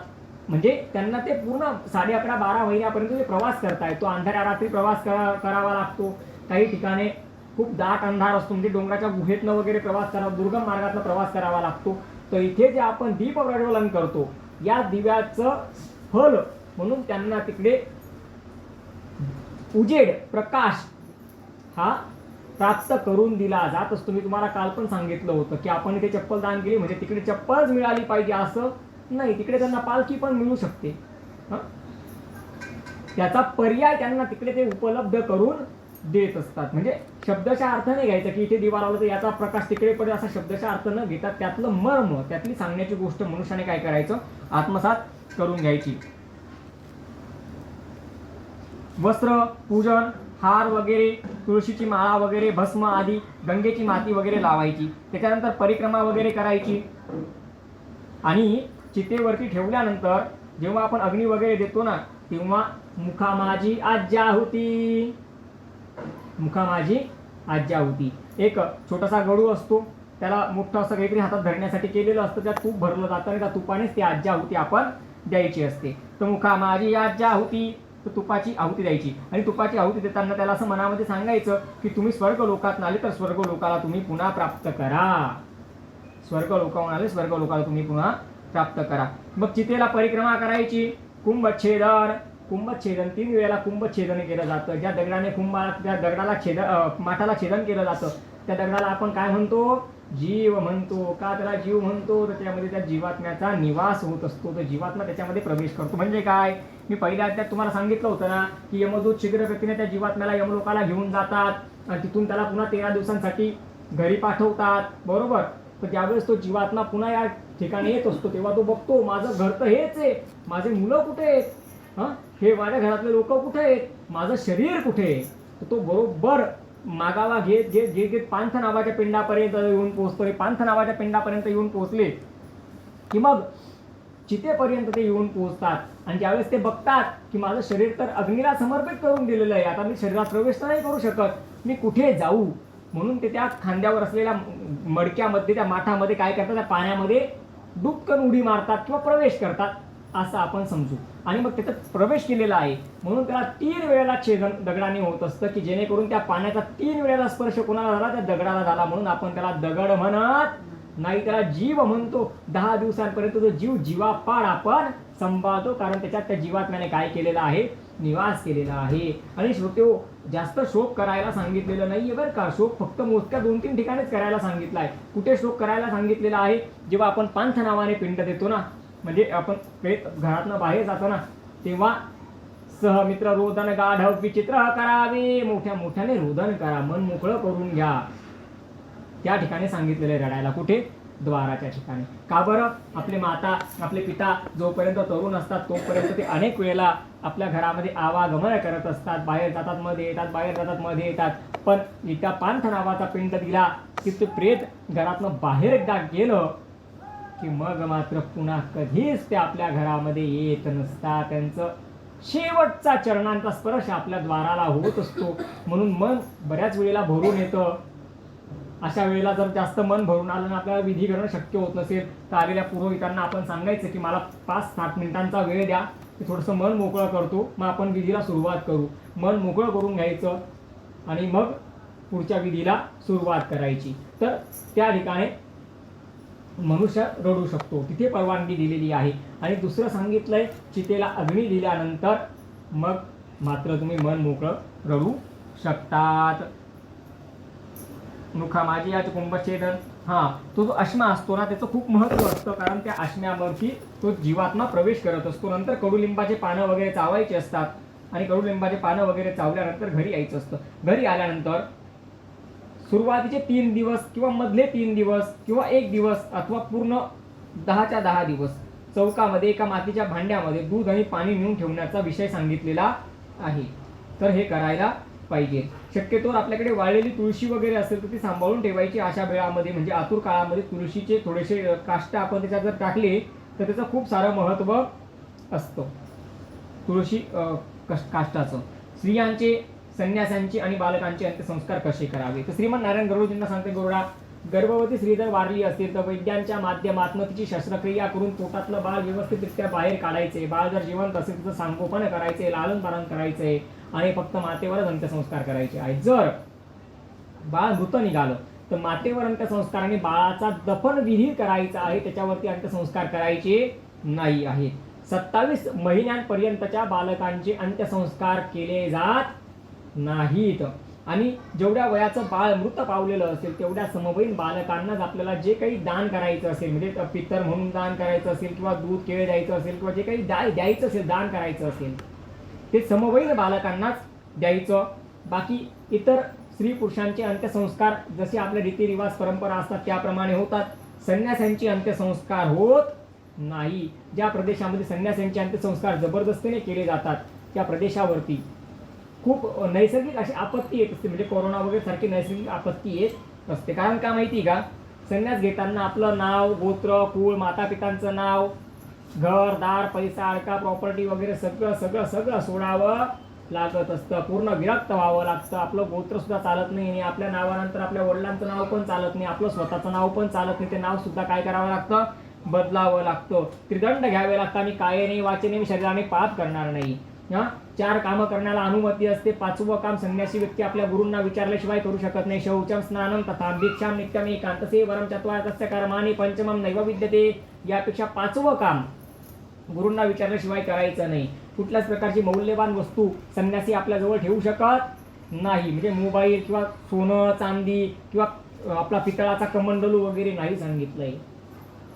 Speaker 1: म्हणजे त्यांना ते पूर्ण 11.5-12 महिन्यापर्यंत जे प्रवास करताय तो अंधाऱ्या रात्री प्रवास करावा लागतो. काही ठिकाणी खूप दाट अंधार असतो, म्हणजे डोंगराच्या गुहेतनं वगैरे प्रवास करावा, दुर्गम मार्गातनं प्रवास करावा लागतो. तर इथे जे आपण दीप प्रज्वलन करतो या दिव्याचं फल म्हणून त्यांना तिकडे उजेड प्रकाश हा प्राप्त करून दिला जात असतो. मी तुम्हाला काल पण सांगितलं होतं की आपण इथे चप्पल दान केली म्हणजे तिकडे चप्पलच मिळाली पाहिजे असं नाही, तिकडे त्यांना पालखी पण मिळू शकते. त्याचा पर्याय त्यांना तिकडे ते उपलब्ध करून देत असतात. म्हणजे शब्दशः अर्थ नाही घ्यायचा की इथे दिवा लावला तर याचा प्रकाश तिकडे पडेल असा शब्दशः अर्थ न घेता त्यातलं मर्म, त्यातली सांगण्याची गोष्ट मनुष्याने काय करायचं, आत्मसात करून घ्यायची. वस्त्र पूजन, हार वगैरे, तुळशीची माळा वगैरे, भस्म आदी, गंगेची माती वगैरे लावायची. त्याच्यानंतर परिक्रमा वगैरे करायची. आणि चितेवरती ठेवल्यानंतर जेव्हा आपण अग्नी वगैरे देतो ना तेव्हा मुखामाजी आज्याहुती, मुखामाजी आज्याहुती. एक छोटासा गडू असतो, त्याला मोठं असं काहीतरी हातात धरण्यासाठी केलेलं असतं, त्यात तूप भरलं जातं आणि त्या तुपानेच ती आज्याहुती आपण द्यायची असते. तर मुखामाजी आज्याहुती, तर तुपाची आहुती द्यायची. आणि तुपाची आहुती देताना त्याला असं मनामध्ये सांगायचं की तुम्ही स्वर्ग लोकात आले तर स्वर्ग लोकाला तुम्ही पुन्हा प्राप्त करा, स्वर्ग लोकाहून आले स्वर्ग लोकाला तुम्ही पुन्हा प्राप्त करा. मग चितेला परिक्रमा करायची. कुंभच्छेदन, कुंभच्छेदन 3 वेळेला कुंभच्छेदन केलं जातं. ज्या दगडाने त्या दगडाला माठाला छेदन केलं जातं त्या दगडाला आपण काय म्हणतो, जीव म्हणतो. का त्याला जीव म्हणतो, तर त्यामध्ये त्या जीवात्म्याचा निवास होत असतो, तर जीवात्मा त्याच्यामध्ये प्रवेश करतो. म्हणजे काय, मी पहिल्या अध्यायात तुम्हाला सांगितलं होतं ना की यमदूत शीघ्रगतीने त्या जीवात्म्याला यमलोकाला घेऊन जातात आणि तिथून त्याला पुन्हा 13 दिवसांसाठी घरी पाठवतात, बरोबर. तर ज्यावेळेस तो जीवात्मा पुन्हा या ठिकाणी येत असतो तेव्हा तो बघतो माझं घर तर हेच आहे, माझे मुलं कुठे आहेत, हे माझ्या घरातले लोक कुठे आहेत, माझं शरीर कुठे आहे. तर तो बरोबर मागावा घेत घेत घेत घेत पांथ नावाच्या पिंडापर्यंत येऊन पोहोचतो. पांथ नावाच्या पिंडापर्यंत येऊन पोहोचले की मग चितेपर्यंत ते येऊन पोहोचतात. आणि ज्यावेळेस ते बघतात की माझं शरीर तर अग्नीला समर्पित करून दिलेलं आहे, आता मी शरीरात प्रवेश तर नाही करू शकत, मी कुठे जाऊ. म्हणून ते त्या खांद्यावर असलेल्या मडक्यामध्ये त्या माठामध्ये काय करतात, त्या पाण्यामध्ये डुबकन उडी मारतात किंवा प्रवेश करतात असं आपण समजू. आणि मग त्याच्यात प्रवेश केलेला आहे म्हणून त्याला 3 वेळेला छेदन दगडाने होत असतं की जेणेकरून त्या पाण्याचा 3 वेळेला स्पर्श कोणाला झाला, त्या दगडाला झाला. म्हणून आपण त्याला दगड म्हणत नाही, त्याला जीव म्हणतो. 10 दिवसांपर्यंत तो जीव जीवापाड आपण संभाळतो, कारण त्याच्यात त्या जीवात्म्याने काय केलेलं आहे, निवास केलेला आहे. आणि श्रोतेहो, जास्त शोक करायला सांगितलेलं नाहीये बरं का. शोक फक्त मोजक्या 2-3 ठिकाणीच करायला सांगितलं आहे. कुठे शोक करायला सांगितलेलं आहे, जेव्हा आपण पांथ नावाने पिंड देतो ना, म्हणजे आपण घरातनं बाहेर जातो ना तेव्हा सहमित्र रोदन गाढव विचित्र करावे, मोठ्या मोठ्याने रोदन करा, मन मोकळं करून घ्या. त्या ठिकाणी सांगितलेले रडायला, कुठे, द्वाराच्या ठिकाणी. का बरं, आपले माता आपले पिता जोपर्यंत तरुण असतात तोपर्यंत ते अनेक वेळेला आपल्या घरामध्ये आवागमन करत असतात, बाहेर जातात मध्ये येतात, बाहेर जातात मध्ये येतात. पण इथं पांथ नावाचा पिंड दिला की ते प्रेत घरातनं बाहेर एकदा गेलं की मग मात्र पुन्हा कधीच ते आपल्या घरामध्ये येत नसतात. त्यांचं शेवटचा चरणांचा स्पर्श आपल्या द्वाराला होत असतो. म्हणून मन बऱ्याच वेळेला भरून येतं. अशा वेळेला जर जास्त मन भरून आलं आणि आपल्याला विधी करणं शक्य होत नसेल तर आलेल्या पुरोहितांना आपण सांगायचं की मला 5-7 मिनिटांचा वेळ द्या, मी थोडंसं मन मोकळं करतो, मग आपण विधीला सुरुवात करू. मन मोकळं करून घ्यायचं आणि मग पुढच्या विधीला सुरुवात करायची. तर त्या ठिकाणी मनुष्य रडू शकतो, तिथे परवानगी दिलेली आहे. आणि दुसरं सांगितलंय, चितेला अग्नी दिल्यानंतर मग मात्र तुम्ही मन मोकळं रडू शकतात. मुखामाजी याचे कुंभच्छेदन, तो जो अश्मा असतो ना त्याचं खूप महत्त्व असतं, कारण त्या अश्म्यावरती तो जीवात्मा प्रवेश करत असतो. नंतर कडुलिंबाचे पानं वगैरे चावायचे असतात आणि कडुलिंबाचे पानं वगैरे चावल्यानंतर घरी यायचं असतं. घरी आल्यानंतर सुरुवातीचे 3 दिवस किंवा मधले 3 दिवस किंवा 1 दिवस अथवा पूर्ण 10च्या 10 दिवस चौकामध्ये एका मातीच्या भांड्यामध्ये दूध आणि पाणी नेऊन ठेवण्याचा विषय सांगितलेला आहे. तर हे करायला पाहिजे. शक्यतोवर आपल्याकडे वाळलेली तुळशी वगैरे असेल तर ती सांभाळून ठेवायची अशा वेळामध्ये, म्हणजे आतुर काळामध्ये तुळशीचे थोडेसे काष्ट आपण त्याच्यात जर टाकले तर त्याचं खूप सारं महत्त्व असतं तुळशी काष्टाचं. स्त्रियांचे, संन्यासांचे आणि बालकांचे अंत्यसंस्कार कसे करावे. तर श्रीमन नारायण गरुडजींना सांगते, गरुडा, गर्भवती स्त्री जर वारली असतील तर वैद्यांच्या माध्यमातून तिची शस्त्रक्रिया करून पोटातलं बाळ व्यवस्थितरित्या बाहेर काढायचे. बाळ जर जिवंत असेल तर सांगोपन करायचे, लालन पालन करायचे आणि फक्त मातेवरच अंत्यसंस्कार करायचे आहे. जर बाळ मृत निघालं तर मातेवर अंत्यसंस्कार आणि बाळाचा दफन विधी करायचा आहे, त्याच्यावरती अंत्यसंस्कार करायचे नाही आहेत. 27 महिन्यांपर्यंतच्या बालकांचे अंत्यसंस्कार केले जात नाहीत आणि जेवढ्या वयाचं बाळ मृत पावलेलं असेल तेवढ्या समवयीन बालकांनाच आपल्याला जे काही दान करायचं असेल, म्हणजे पितर म्हणून दान करायचं असेल किंवा दूध केळ द्यायचं असेल किंवा जे काही द्यायचं असेल, दान करायचं असेल ते समवयीन बालकांनाच द्यायचं. बाकी इतर स्त्री पुरुषांचे अंत्यसंस्कार जसे आपले रीतिरिवाज परंपरा असतात त्याप्रमाणे होतात. संन्यासांचे अंत्यसंस्कार होत नाही. ज्या प्रदेशामध्ये संन्यासांचे अंत्यसंस्कार जबरदस्तीने केले जातात त्या प्रदेशावरती खूप नैसर्गिक अशी आपत्ती येत असते, म्हणजे कोरोना वगैरे सारखी नैसर्गिक आपत्ती येत असते. कारण का माहिती का, संन्यास घेताना आपलं नाव, गोत्र, कुळ, माता पितांचं नाव, घर दार, पैसा अडका, प्रॉपर्टी वगैरे सगळं सगळं सगळं सोडावं लागत असतं. पूर्ण विरक्त व्हावं लागतं. आपलं गोत्र सुद्धा चालत नाही आणि आपल्या नावानंतर आपल्या वडिलांचं नाव पण चालत नाही, आपलं स्वतःचं नाव पण चालत नाही. ते नाव सुद्धा काय करावं लागतं, बदलावं लागतं. त्रिदंड घ्यावे लागतं. आम्ही काय नाही, वाचे नाही, शरीराने पाप करणार नाही. 4 कामं करण्याला अनुमती असते. 5वं काम संन्यासी व्यक्ती आपल्या गुरूंना विचारल्याशिवाय करू शकत नाही. शौचम स्नानम तथा दीक्षाम नित्यम एकांतसे वरम चत्वारतस्य कर्माणि पंचमम नैव विद्यते. यापेक्षा 5वं काम गुरूंना विचारल्याशिवाय करायचं नाही. कुठल्याच प्रकारची मौल्यवान वस्तू संन्यासी आपल्याजवळ ठेवू शकत नाही, म्हणजे मोबाईल किंवा सोनं चांदी किंवा आपला पितळाचा कमंडलू वगैरे नाही सांगितलंय.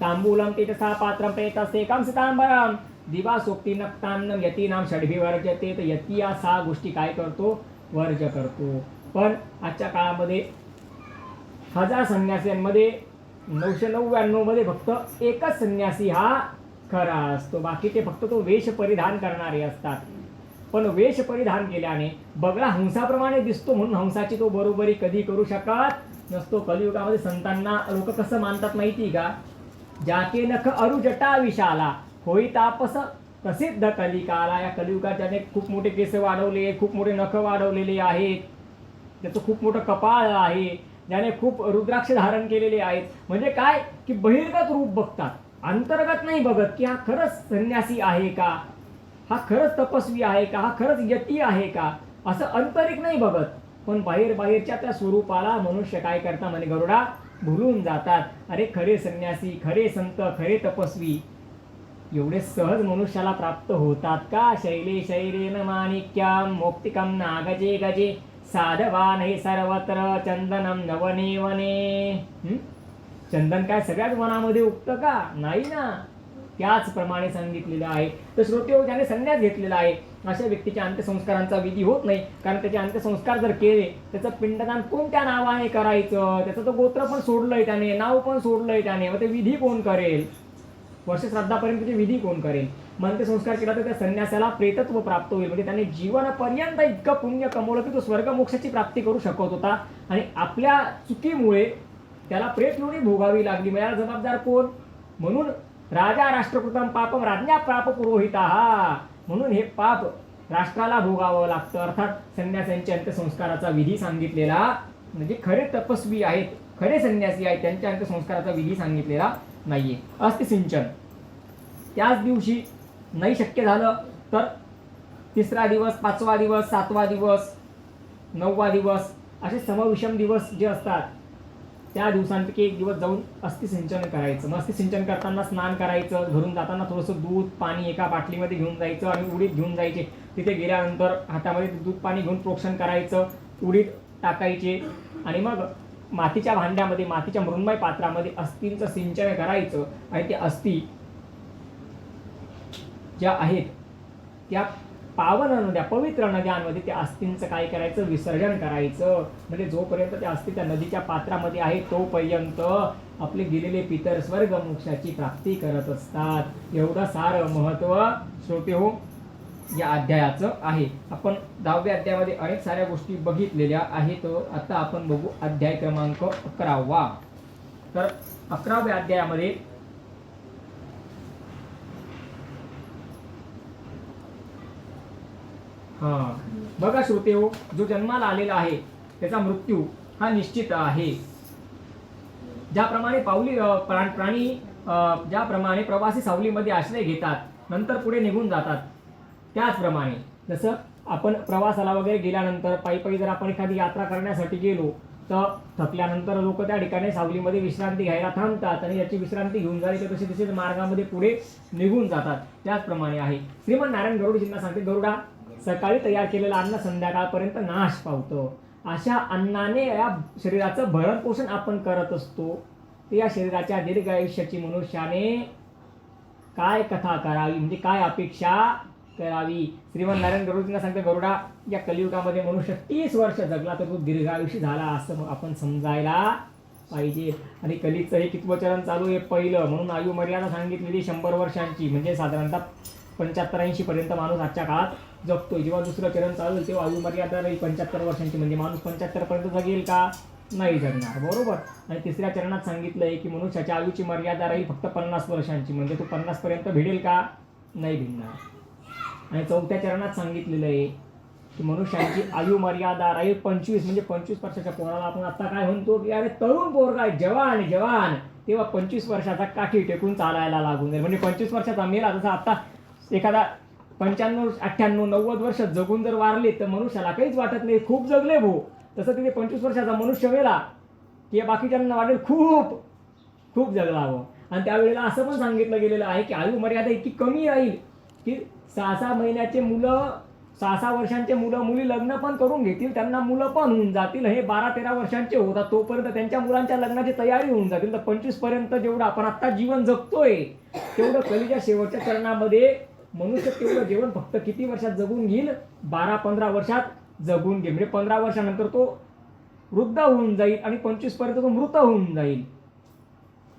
Speaker 1: तांबूलम तेजसा पात्रम पेतस्ते काम सितांबरम दिवा सोक्ती नक्तान्नम यतीनाम षड्भी वर्जते. तर यती या 6 गोष्टी काय करतो, वर्ज करतो. पण आजच्या काळामध्ये 1000 संन्यासींमध्ये 999 मध्ये फक्त एकच संन्यासी हा खरा असतो. बाकीचे फक्त तो वेश परिधान करणारे असतात. पण वेश परिधान केल्याने बगळा हंसाप्रमाणे दिसतो म्हणून हंसाची तो बरोबरी कधी करू शकत नसतो. कलियुगामध्ये संतांना लोक कसं मानतात माहिती का, जाके नख अरु जटा विशाला होई तापस प्रसिद्ध कलिकाला. या कलियुगात ज्याने खूप मोठे केस वाढवले, खूप मोठे नख वाढवलेले आहेत, त्याचं खूप मोठं कपाळ आहे, ज्याने खूप रुद्राक्ष धारण केलेले आहेत, म्हणजे काय की बहिर्गत रूप बघतात, अंतर्गत नाही बघत की हा खरंच संन्यासी आहे का, हा खरंच तपस्वी आहे का, हा खरंच यती आहे का, असं आंतरिक नाही बघत. पण बाहेरच्या त्या स्वरूपाला मनुष्य काय करता म्हणे गरुडा, भुलून जातात. अरे खरे संन्यासी, खरे संत, खरे तपस्वी एवढे सहज मनुष्याला प्राप्त होतात का. शैले शैलेन माणिक्यम मौक्तिकम नागजे गजे साधवान हे सर्वत्र चंदनम नवने वने. चंदन काय सगळ्याच वनामध्ये उगतं का, नाही ना. त्याचप्रमाणे सांगितलेलं आहे. तर श्रोते, ज्याने संन्यास घेतलेला आहे अशा व्यक्तीच्या अंत्यसंस्कारांचा विधी होत नाही. कारण त्याचे अंत्यसंस्कार जर केले, त्याचं पिंडदान कोणत्या नावाने करायचं, त्याचं तो गोत्र पण सोडलंय त्याने, नाव पण सोडलंय त्याने, मग ते विधी कोण करेल, वर्षश्राद्धापर्यंतचे विधी कोण करेल. मग अंत्यसंस्कार केला तर त्या संन्यासाला प्रेतत्व प्राप्त होईल, म्हणजे त्याने जीवनापर्यंत इतकं पुण्य कमवलं की तो स्वर्ग मोक्षाची प्राप्ती करू शकत होता आणि आपल्या चुकीमुळे त्याला प्रेत योनी भोगावी लागली. मग याला जबाबदार कोण. म्हणून राजा राष्ट्रकृतम पापम राज्ञा पाप पुरोहिता, म्हणून हे पाप राष्ट्राला भोगावं लागतं. अर्थात संन्यासांच्या अंत्यसंस्काराचा विधी सांगितलेला, म्हणजे खरे तपस्वी आहेत, खरे संन्यासी आहेत, त्यांच्या अंत्यसंस्काराचा विधी सांगितलेला नाहीये. अस्थिसिंचन त्याच दिवशी नाही शक्य झालं तर 3रा दिवस, 5वा दिवस, 7वा दिवस, 9वा दिवस असे समविषम दिवस जे असतात त्या दिवसांपैकी एक दिवस जाऊन अस्थिसिंचन करायचं. मग अस्थिसिंचन करताना स्नान करायचं, घरून जाताना थोडंसं दूध पाणी एका बाटलीमध्ये घेऊन जायचं आणि उडीद घेऊन जायचे. तिथे गेल्यानंतर हातामध्ये दूध पाणी घेऊन प्रोक्षण करायचं, उडीद टाकायचे आणि मग मातीच्या भांड्यामध्ये, मातीच्या मृण्मय पात्रामध्ये अस्थींचं सिंचन करायचं आणि त्या अस्थी ज्या आहेत त्या पावन नद्या, पवित्र नद्यांमध्ये त्या अस्थिंचं काय करायचं, विसर्जन करायचं. म्हणजे जोपर्यंत त्या अस्थी त्या नदीच्या पात्रामध्ये आहे तोपर्यंत आपले गेलेले पितर स्वर्ग मोक्षाची प्राप्ती करत असतात. एवढं सारं महत्व श्रोते हो या अध्यायाचं आहे. आपण 10व्या अध्यायामध्ये अनेक साऱ्या गोष्टी बघितलेल्या आहेत. आता आपण बघू अध्याय क्रमांक 11. तर 11व्या अध्यायामध्ये बघा श्रोते हो, जो जन्माला आलेला आहे त्याचा मृत्यू हा निश्चित आहे. ज्याप्रमाणे प्राणी ज्याप्रमाणे प्रवासी सावलीमध्ये आश्रय घेतात नंतर पुढे निघून जातात, त्याचप्रमाणे जसं आपण प्रवासाला वगैरे गेल्यानंतर पायी जर आपण एखादी यात्रा करण्यासाठी गेलो तर थकल्यानंतर लोक त्या ठिकाणी सावलीमध्ये विश्रांती घ्यायला थांबतात आणि याची विश्रांती घेऊन झाली तर तसे मार्गामध्ये पुढे निघून जातात. त्याचप्रमाणे आहे. श्रीमन नारायण गरुडजींना सांगते, गरुडा, सकाळी तयार केलेलं अन्न संध्याकाळपर्यंत नाश पावतं. अशा अन्नाने या शरीराचं भरण पोषण आपण करत असतो. या शरीराच्या दीर्घ आयुष्याची मनुष्याने काय कथा करावी, म्हणजे काय अपेक्षा करावी. श्रीमन नारायण गरुडजींना सांगते, गरुडा, या कलियुगामध्ये मनुष्य 30 वर्ष जगला तर तो दीर्घायुषी झाला असं आपण समजायला पाहिजे. आणि कलिचं हे कितवं चरण चालू आहे, पहिलं. म्हणून आयु मर्यादा सांगितलेली 100 वर्षांची, म्हणजे साधारणतः 75-80 पर्यंत माणूस आजच्या काळात जगतोय. जेव्हा दुसरं चरण चालू होईल तेव्हा आयु मर्यादा राहील 75 वर्षांची, म्हणजे माणूस 75 पर्यंत जगेल का, नाही जगणार, बरोबर. आणि तिसऱ्या चरणात सांगितलं आहे की मनुष्याच्या आयुची मर्यादा राहील फक्त 50 वर्षांची, म्हणजे तो 50 पर्यंत भिडेल का, नाही भिडणार. आणि चौथ्या चरणात सांगितलेलं आहे की मनुष्याची आयु मर्यादा राहील 25, म्हणजे 25 वर्षाच्या पोराला आपण आता काय म्हणतो की अरे तरुण पोरगा आहे, जवान, तेव्हा 25 वर्षाचा काठी टेकून चालायला लागून जाईल. म्हणजे 25 वर्षाचा मेला, जसं आता एखादा 95, 98, 90 वर्ष जगून जर वारले तर मनुष्याला काहीच वाटत नाही, खूप जगले भो. तसं तिथे 25 वर्षाचा मनुष्य मेला की बाकीच्यांना वाटेल खूप जगला हवं. आणि त्यावेळेला असं पण सांगितलं गेलेलं आहे की आयु मर्यादा इतकी कमी राहील की 6-6 महिन्याचे मुलं, 6-6 वर्षांचे मुलं मुली लग्न पण करून घेतील, त्यांना मुलं पण होऊन जातील. हे 12-13 वर्षांचे होतात तोपर्यंत त्यांच्या मुलांच्या लग्नाची तयारी होऊन जातील. तर 25 पर्यंत जेवढं आपण आता जीवन जगतोय तेवढं कलीच्या शेवटच्या चरणामध्ये मनुष्य तेवढं जीवन फक्त किती वर्षात जगून घेईल, 12-15 वर्षात जगून घेईल. म्हणजे 15 वर्षानंतर तो वृद्ध होऊन जाईल आणि 25 पर्यंत तो मृत होऊन जाईल.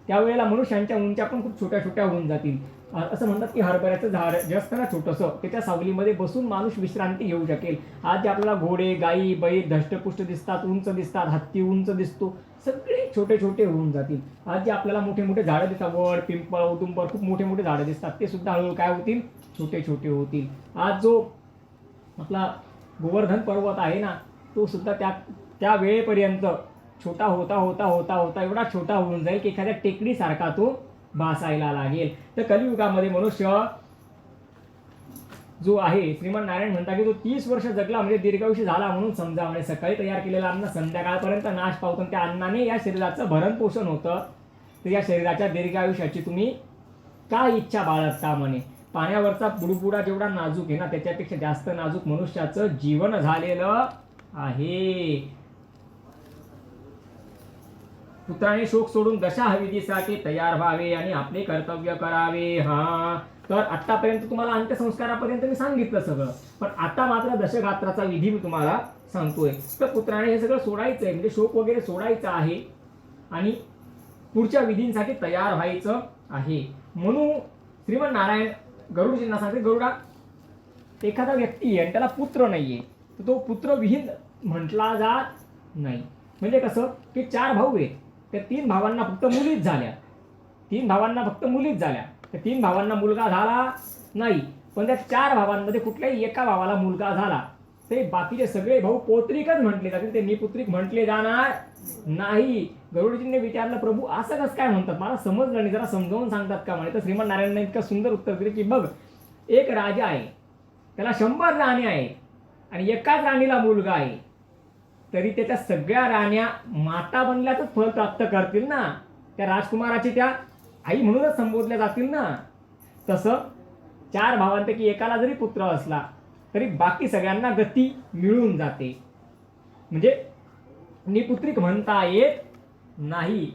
Speaker 1: त्यावेळेला मनुष्यांच्या उंच्या पण खूप छोट्या छोट्या होऊन जातील. असं म्हणतात की हरभऱ्याचं झाड जे असतं ना छोटंसं, त्याच्या सावलीमध्ये बसून माणूस विश्रांती घेऊ शकेल. आज जे आपल्याला घोडे, गाई, बैल धष्टपुष्ट दिसतात, उंच दिसतात, हत्ती उंच दिसतो, सगळे छोटे छोटे होऊन जातील. आज जे आपल्याला मोठे मोठे झाडं दिसतात, वड, पिंपळ, औदुंबर, खूप मोठे मोठे झाडं दिसतात, ते सुद्धा हळूहळू काय होतील, छोटे छोटे होतील. आज जो आपला गोवर्धन पर्वत आहे ना, तो सुद्धा त्या वेळेपर्यंत छोटा होता एवढा छोटा होऊन जाईल की एखाद्या टेकडीसारखा तो भासायला लागेल. तर कलियुगामध्ये मनुष्य जो आहे, श्रीमन नारायण म्हणतात की तो 30 वर्ष जगला म्हणजे दीर्घायुषी झाला म्हणून समजा. म्हणजे सकाळी तयार केलेलं अन्न संध्याकाळपर्यंत नाश पावतं, त्या अन्नाने या शरीराचं भरण पोषण होतं. तर या शरीराच्या दीर्घायुष्याची तुम्ही काय इच्छा बाळगता म्हणे. पाण्यावरचा बुडबुडा जेवढा नाजूक आहे ना, त्याच्यापेक्षा जास्त नाजूक मनुष्याचं जीवन झालेलं आहे. पुत्राने शोक सोडून दशाविधीसाठी तयार व्हावे आणि आपले कर्तव्य करावे. तर आतापर्यंत तुम्हाला अंत्यसंस्कारापर्यंत मी सांगितलं सगळं, पण आता मात्र दशगात्राचा विधी मी तुम्हाला सांगतोय. तर पुत्राने हे सगळं सोडायचं आहे, म्हणजे शोक वगैरे सोडायचं आहे आणि पुढच्या विधींसाठी तयार व्हायचं आहे. म्हणून श्रीमन नारायण गरुडजींना सांगते, गरुडा, एखादा व्यक्ती आहे आणि त्याला पुत्र नाहीये तर तो पुत्रविहीन म्हटला जात नाही. म्हणजे कसं की 4 भाऊ आहेत, त्या 3 भावांना फक्त मुलीच झाल्या, 3 भावांना फक्त मुलीच झाल्या. त्या 3 भावांना मुलगा झाला नाही, पण त्या 4 भावांमध्ये कुठल्याही एका भावाला मुलगा झाला ते बाकीचे सगळे भाऊ पौत्रिकच म्हटले जातील, ते निपुत्रिक म्हटले जाणार नाही. गरुडजींनी विचारलं, प्रभू असं कसं काय म्हणतात, मला समजलं नाही, जरा समजावून सांगतात का म्हणे. तर श्रीमन नारायणांनी इतकं सुंदर उत्तर दिले की बघ, एक राजा आहे, त्याला 100 राणी आहेत आणि एकाच राणीला मुलगा आहे, तरी त्याच्या सगळ्या राण्या माता बनल्याचंच फल प्राप्त करतील ना, त्या राजकुमाराची त्या आई म्हणूनच संबोधल्या जातील ना. तसं 4 भावांपैकी एकाला जरी पुत्र असला तरी बाकी सगळ्यांना गती मिळून जाते, म्हणजे निपुत्रिक म्हणता येत नाही.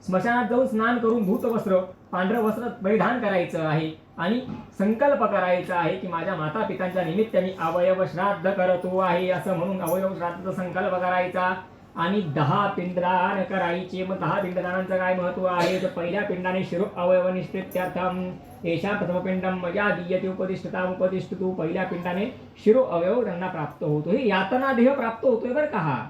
Speaker 1: स्मशानात जाऊन स्नान करून धूतवस्त्र पांढरं वस्त्र परिधान करायचं आहे आणि संकल्प करायचा आहे की माझ्या माता पितांच्या निमित्त मी अवयव श्राद्ध करतो आहे असं म्हणून अवयव श्राद्धाचा संकल्प करायचा आणि 10 पिंडदान करायचे. मग 10 पिंडदानांचं काय महत्व आहे तर पहिल्या पिंडाने शिरो अवयव निष्ठित्यर्थम एषा प्रथमपिंडम मया दीयते उपदिष्टताम उपदिष्टतु. पहिल्या पिंडाने शिरो अवयव त्यांना प्राप्त होतो. हे यातना देह प्राप्त होतोय बरं का. हा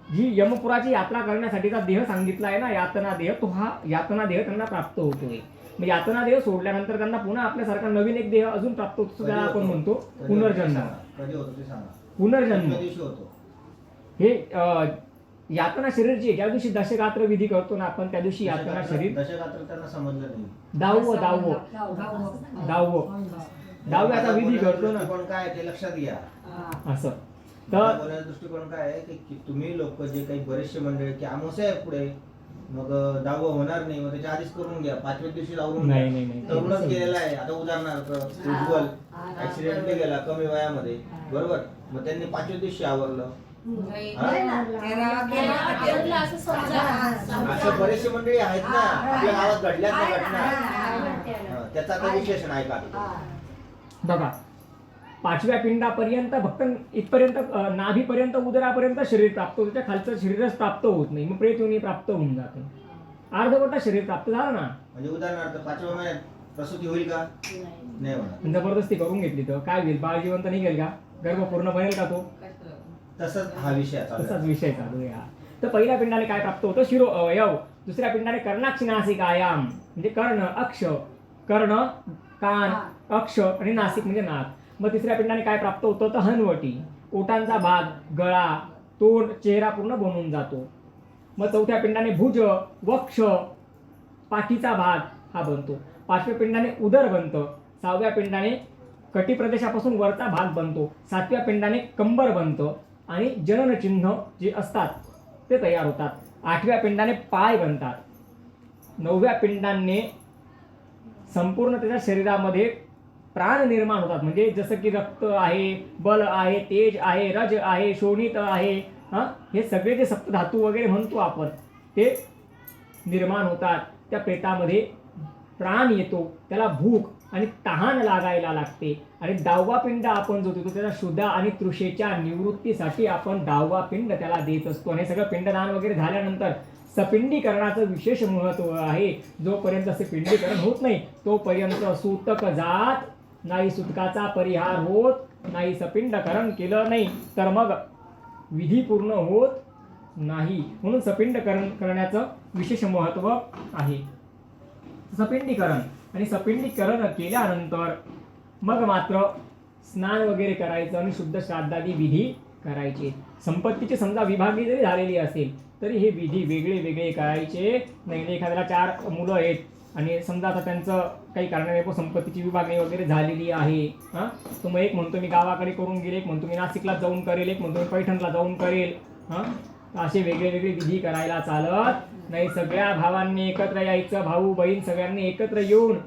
Speaker 1: जी यमपुराची यात्रा करण्यासाठीचा देह सांगितला आहे ना यातना देह, तो हा यातना देह त्यांना प्राप्त होतोय. मग यातना देह सोडल्यानंतर त्यांना पुन्हा आपल्यासारखा नवीन एक देह अजून प्राप्त होतो, त्याला आपण म्हणतो पुनर्जन्म. पुनर्जन्म हे यातना शरीर जे ज्या दिवशी दशगात्र विधी करतो ना आपण त्या दिवशी यातना शरीर.
Speaker 2: दशगात्र त्यांना समजलं नाही.
Speaker 1: दहाव्याचा विधी करतो ना.
Speaker 2: पण काय ते लक्षात घ्या
Speaker 1: असं
Speaker 2: तर दृष्टिकोन काय आहे की तुम्ही लोक जे काही बरेचसे मंडळी की अमावस्या आहे पुढे मग 10वं होणार नाही, मग त्याच्या आधीच करून घ्या, 5व्या दिवशी लावून
Speaker 1: नाही
Speaker 2: तरुणच गेलेला आहे. आता उदाहरणार्थ उज्ज्वल ऍक्सिडेंटली गेला कमी वयामध्ये, बरोबर, मग त्यांनी 5व्या दिवशी आवरलं. असं बरेचसे मंडळी आहेत ना आपल्या गावात घडल्यात ना घटना, त्याचा आता विश्लेषण आहे का
Speaker 1: बघा. 5व्या पिंडापर्यंत फक्त इथपर्यंत नाभीपर्यंत उदरापर्यंत शरीर प्राप्त होतं, त्या खालचं शरीरच प्राप्त होत नाही. मग प्रेत योनी प्राप्त होऊन जाते, अर्धवटा शरीर प्राप्त झालं ना.
Speaker 2: म्हणजे उदाहरणार्थ 5व्या महिन्यात प्रसूती होईल का? नाही होणार.
Speaker 1: जबरदस्ती करून घेतली तर काय होईल? बाळ जिवंत निघेल का? गर्भ पूर्ण बनेल का तो?
Speaker 2: तसंच हा विषय
Speaker 1: तसाच विषय चालू आहे हा. तर पहिल्या पिंडाने काय प्राप्त होतं? शिरो अवयव. दुसऱ्या पिंडाने कर्णाक्षी नासिकायाम म्हणजे कर्ण, अक्ष, कर्ण कान, अक्ष आणि नासिक म्हणजे नाक. मग तिसऱ्या पिंडाने काय प्राप्त होतं तर हनवटी, ओठांचा भाग, गळा, तोंड, चेहरा पूर्ण बनून जातो. मग चौथ्या पिंडाने भुज, वक्ष, पाठीचा भाग हा बनतो. 5व्या पिंडाने उदर बनतं. 6व्या पिंडाने कटी प्रदेशापासून वरचा भाग बनतो. 7व्या पिंडाने कंबर बनतं आणि जनन चिन्ह जे असतात ते तयार होतात. 8व्या पिंडाने पाय बनतात. 9व्या पिंडाने संपूर्ण त्याच्या शरीरामध्ये प्राण निर्माण होतात. म्हणजे जसं की रक्त आहे, बल आहे, तेज आहे, रज आहे, शोणित आहे, हे सगळे जे सप्तधातू वगैरे म्हणतो आपण ते निर्माण होतात. त्या प्रेतामध्ये प्राण येतो, त्याला भूक आणि तहान लागायला लागते. आणि 10वा पिंड आपण जो देतो त्याच्या शुद्धा आणि तृषेच्या निवृत्तीसाठी आपण 10वा पिंड त्याला देत असतो. आणि सगळं पिंडदान वगैरे झाल्यानंतर सपिंडीकरणाचं विशेष महत्व आहे. जोपर्यंत असे पिंडीकरण होत नाही तोपर्यंत सूतक जात नाही, सुतकाचा परिहार होत नाही. सपिंडकरण केलं नाही तर मग विधी पूर्ण होत नाही. म्हणून सपिंडकरण करण्याचं विशेष महत्व आहे. सपिंडीकरण आणि सपिंडीकरण केल्यानंतर मग मात्र स्नान वगैरे करायचं आणि शुद्ध श्राद्धादी विधी करायचे. संपत्तीची समजा विभागणी जरी झालेली असेल तरी हे विधी वेगळे वेगळे करायचे नाही. एखाद्याला 4 मुलं आहेत आणि समजा आता त्यांचं काही कारणाने संपत्तीची विभागणी वगैरे झालेली आहे, तर मग एक म्हणतो मी गावाकडे करून गेले, एक म्हणतो मी नाशिकला जाऊन करेल, एक म्हणतो मी पैठणला जाऊन करेल. असे वेगळे वेगळे विधी करायला चालत नाही. सगळ्या भावांनी एकत्र यायचं, भाऊ बहीण सगळ्यांनी एकत्र येऊन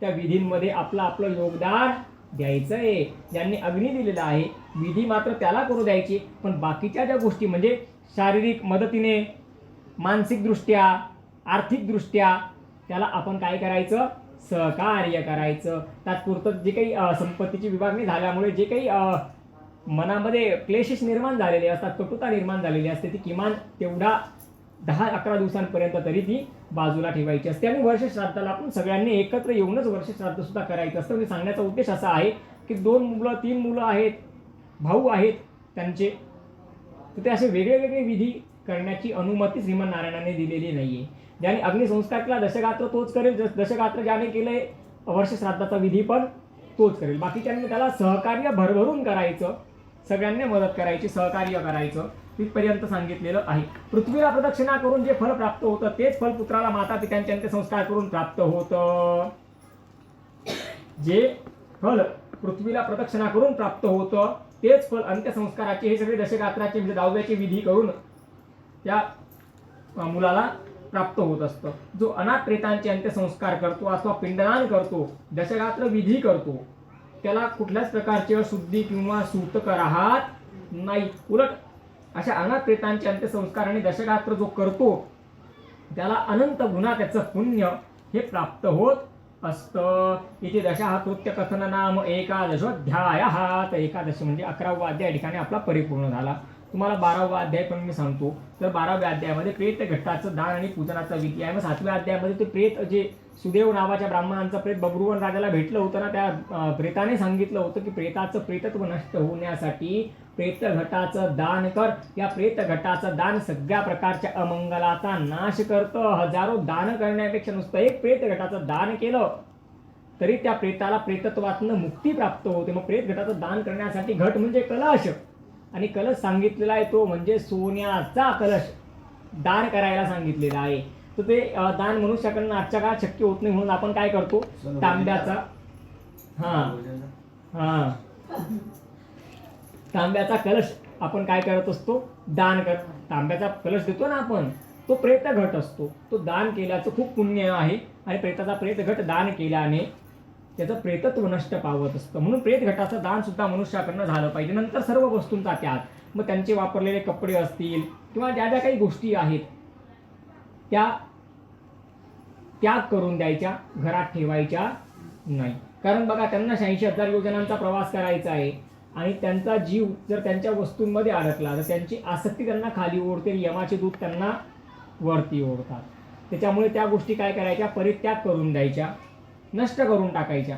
Speaker 1: त्या विधींमध्ये आपलं योगदान द्यायचंय. ज्यांनी अग्नी दिलेला आहे विधी मात्र त्याला करू द्यायची, पण बाकीच्या ज्या गोष्टी म्हणजे शारीरिक मदतीने, मानसिकदृष्ट्या, आर्थिकदृष्ट्या त्याला आपण काय करायचं? सहकार्य करायचं. तात्पुरतं जे काही संपत्तीची विभागणी झाल्यामुळे जे काही मनामध्ये क्लेशेस निर्माण झालेले असतात, कटुता निर्माण झालेली असते, ती किमान तेवढा 10-11 दिवसांपर्यंत तरी ती बाजूला ठेवायची असते. आणि वर्ष श्राद्धाला आपण सगळ्यांनी एकत्र येऊनच वर्ष श्राद्ध सुद्धा करायचं असतं. म्हणजे सांगण्याचा उद्देश असा आहे की 2 मुलं 3 मुलं आहेत, भाऊ आहेत त्यांचे, तर ते असे वेगळे वेगळे विधी करण्याची अनुमती श्रीमन्नारायणाने दिलेली नाहीये. ज्याने अग्निसंस्कार केला दशगात्र तोच करेल, दशगात्र ज्याने केलंय वर्ष श्राद्धाचा विधी पण तोच करेल. बाकीच्यांनी त्याला सहकार्य भरभरून करायचं, सगळ्यांनी मदत करायची, सहकार्य करायचं, तिथपर्यंत सांगितलेलं आहे. पृथ्वीला प्रदक्षिणा करून जे फल प्राप्त होतं तेच फल पुत्राला माता पित्यांचे अंत्यसंस्कार करून प्राप्त होतं. जे फल पृथ्वीला प्रदक्षिणा करून प्राप्त होतं तेच फल अंत्यसंस्काराचे हे सगळे दशगात्राचे म्हणजे 10व्याचे विधी करून त्या मुलाला प्राप्त होत असतं. जो अनाथ प्रेतांचे अंत्यसंस्कार करतो अथवा पिंडदान करतो, दशगात्र विधी करतो, त्याला कुठल्याच प्रकारची अशुद्धी किंवा सूतक राहत नाही. उलट अशा अनाथ प्रेतांचे अंत्यसंस्कार आणि दशगात्र जो करतो त्याला अनंत गुणा त्याचं पुण्य हे प्राप्त होत असतं. इथे दशा कृत्य कथन नाम एकादशोध्याय. तर एकादशी म्हणजे 11वा अध्याय या ठिकाणी आपला परिपूर्ण झाला. तुम्हाला 12वा अध्याय पण मी सांगतो. तर 12व्या अध्यायामध्ये प्रेत घट्टाचं दान आणि पूजनाचा विधी आहे. मग 7व्या अध्यायामध्ये ते प्रेत जे सुदेव नावाच्या ब्राह्मणांचं प्रेत बब्रुवन राजाला भेटलं होतं ना, त्या प्रेताने सांगितलं होतं की प्रेताचं प्रेतत्व नष्ट होण्यासाठी प्रेत घटाचं दान कर. या प्रेत घटाचं दान सगळ्या प्रकारच्या अमंगलाचा नाश करतं. हजारो दान करण्यापेक्षा नुसतं एक प्रेत घटाचं दान केलं तरी त्या प्रेताला प्रेतत्वातनं मुक्ती प्राप्त होते. मग प्रेत घटाचं दान करण्यासाठी घट म्हणजे कलश, आणि कलश सांगितलेला आहे तो म्हणजे सोन्याचा कलश दान करायला सांगितलेला आहे. तर ते दान मनुष्याकडनं आजच्या काळात शक्य होत नाही, म्हणून आपण काय करतो, तांब्याचा तांब्याचा कलश आपण काय करत असतो, दान कर. तांब्याचा कलश देतो ना आपण, तो प्रेत घट असतो. तो दान केल्याचं खूप पुण्य आहे आणि प्रेताचा प्रेत घट दान केल्याने त्याचं प्रेतत्व नष्ट पावत असतं. म्हणून प्रेत घटाचं दान सुद्धा मनुष्याकडनं झालं पाहिजे. नंतर सर्व वस्तूंचा त्याग, मग त्यांचे वापरलेले कपडे असतील किंवा ज्या ज्या काही गोष्टी आहेत त्या त्याग करून द्यायच्या, घरात ठेवायच्या नाही. कारण बघा, त्यांना 86,000 योजनांचा प्रवास करायचा आहे आणि त्यांचा जीव जर त्यांच्या वस्तूंमध्ये अडकला तर त्यांची आसक्ती त्यांना खाली ओढते, यमाचे दूत त्यांना वरती ओढतात. त्याच्यामुळे त्या गोष्टी काय करायच्या, परित्याग करून द्यायच्या, नष्ट करून टाकायच्या.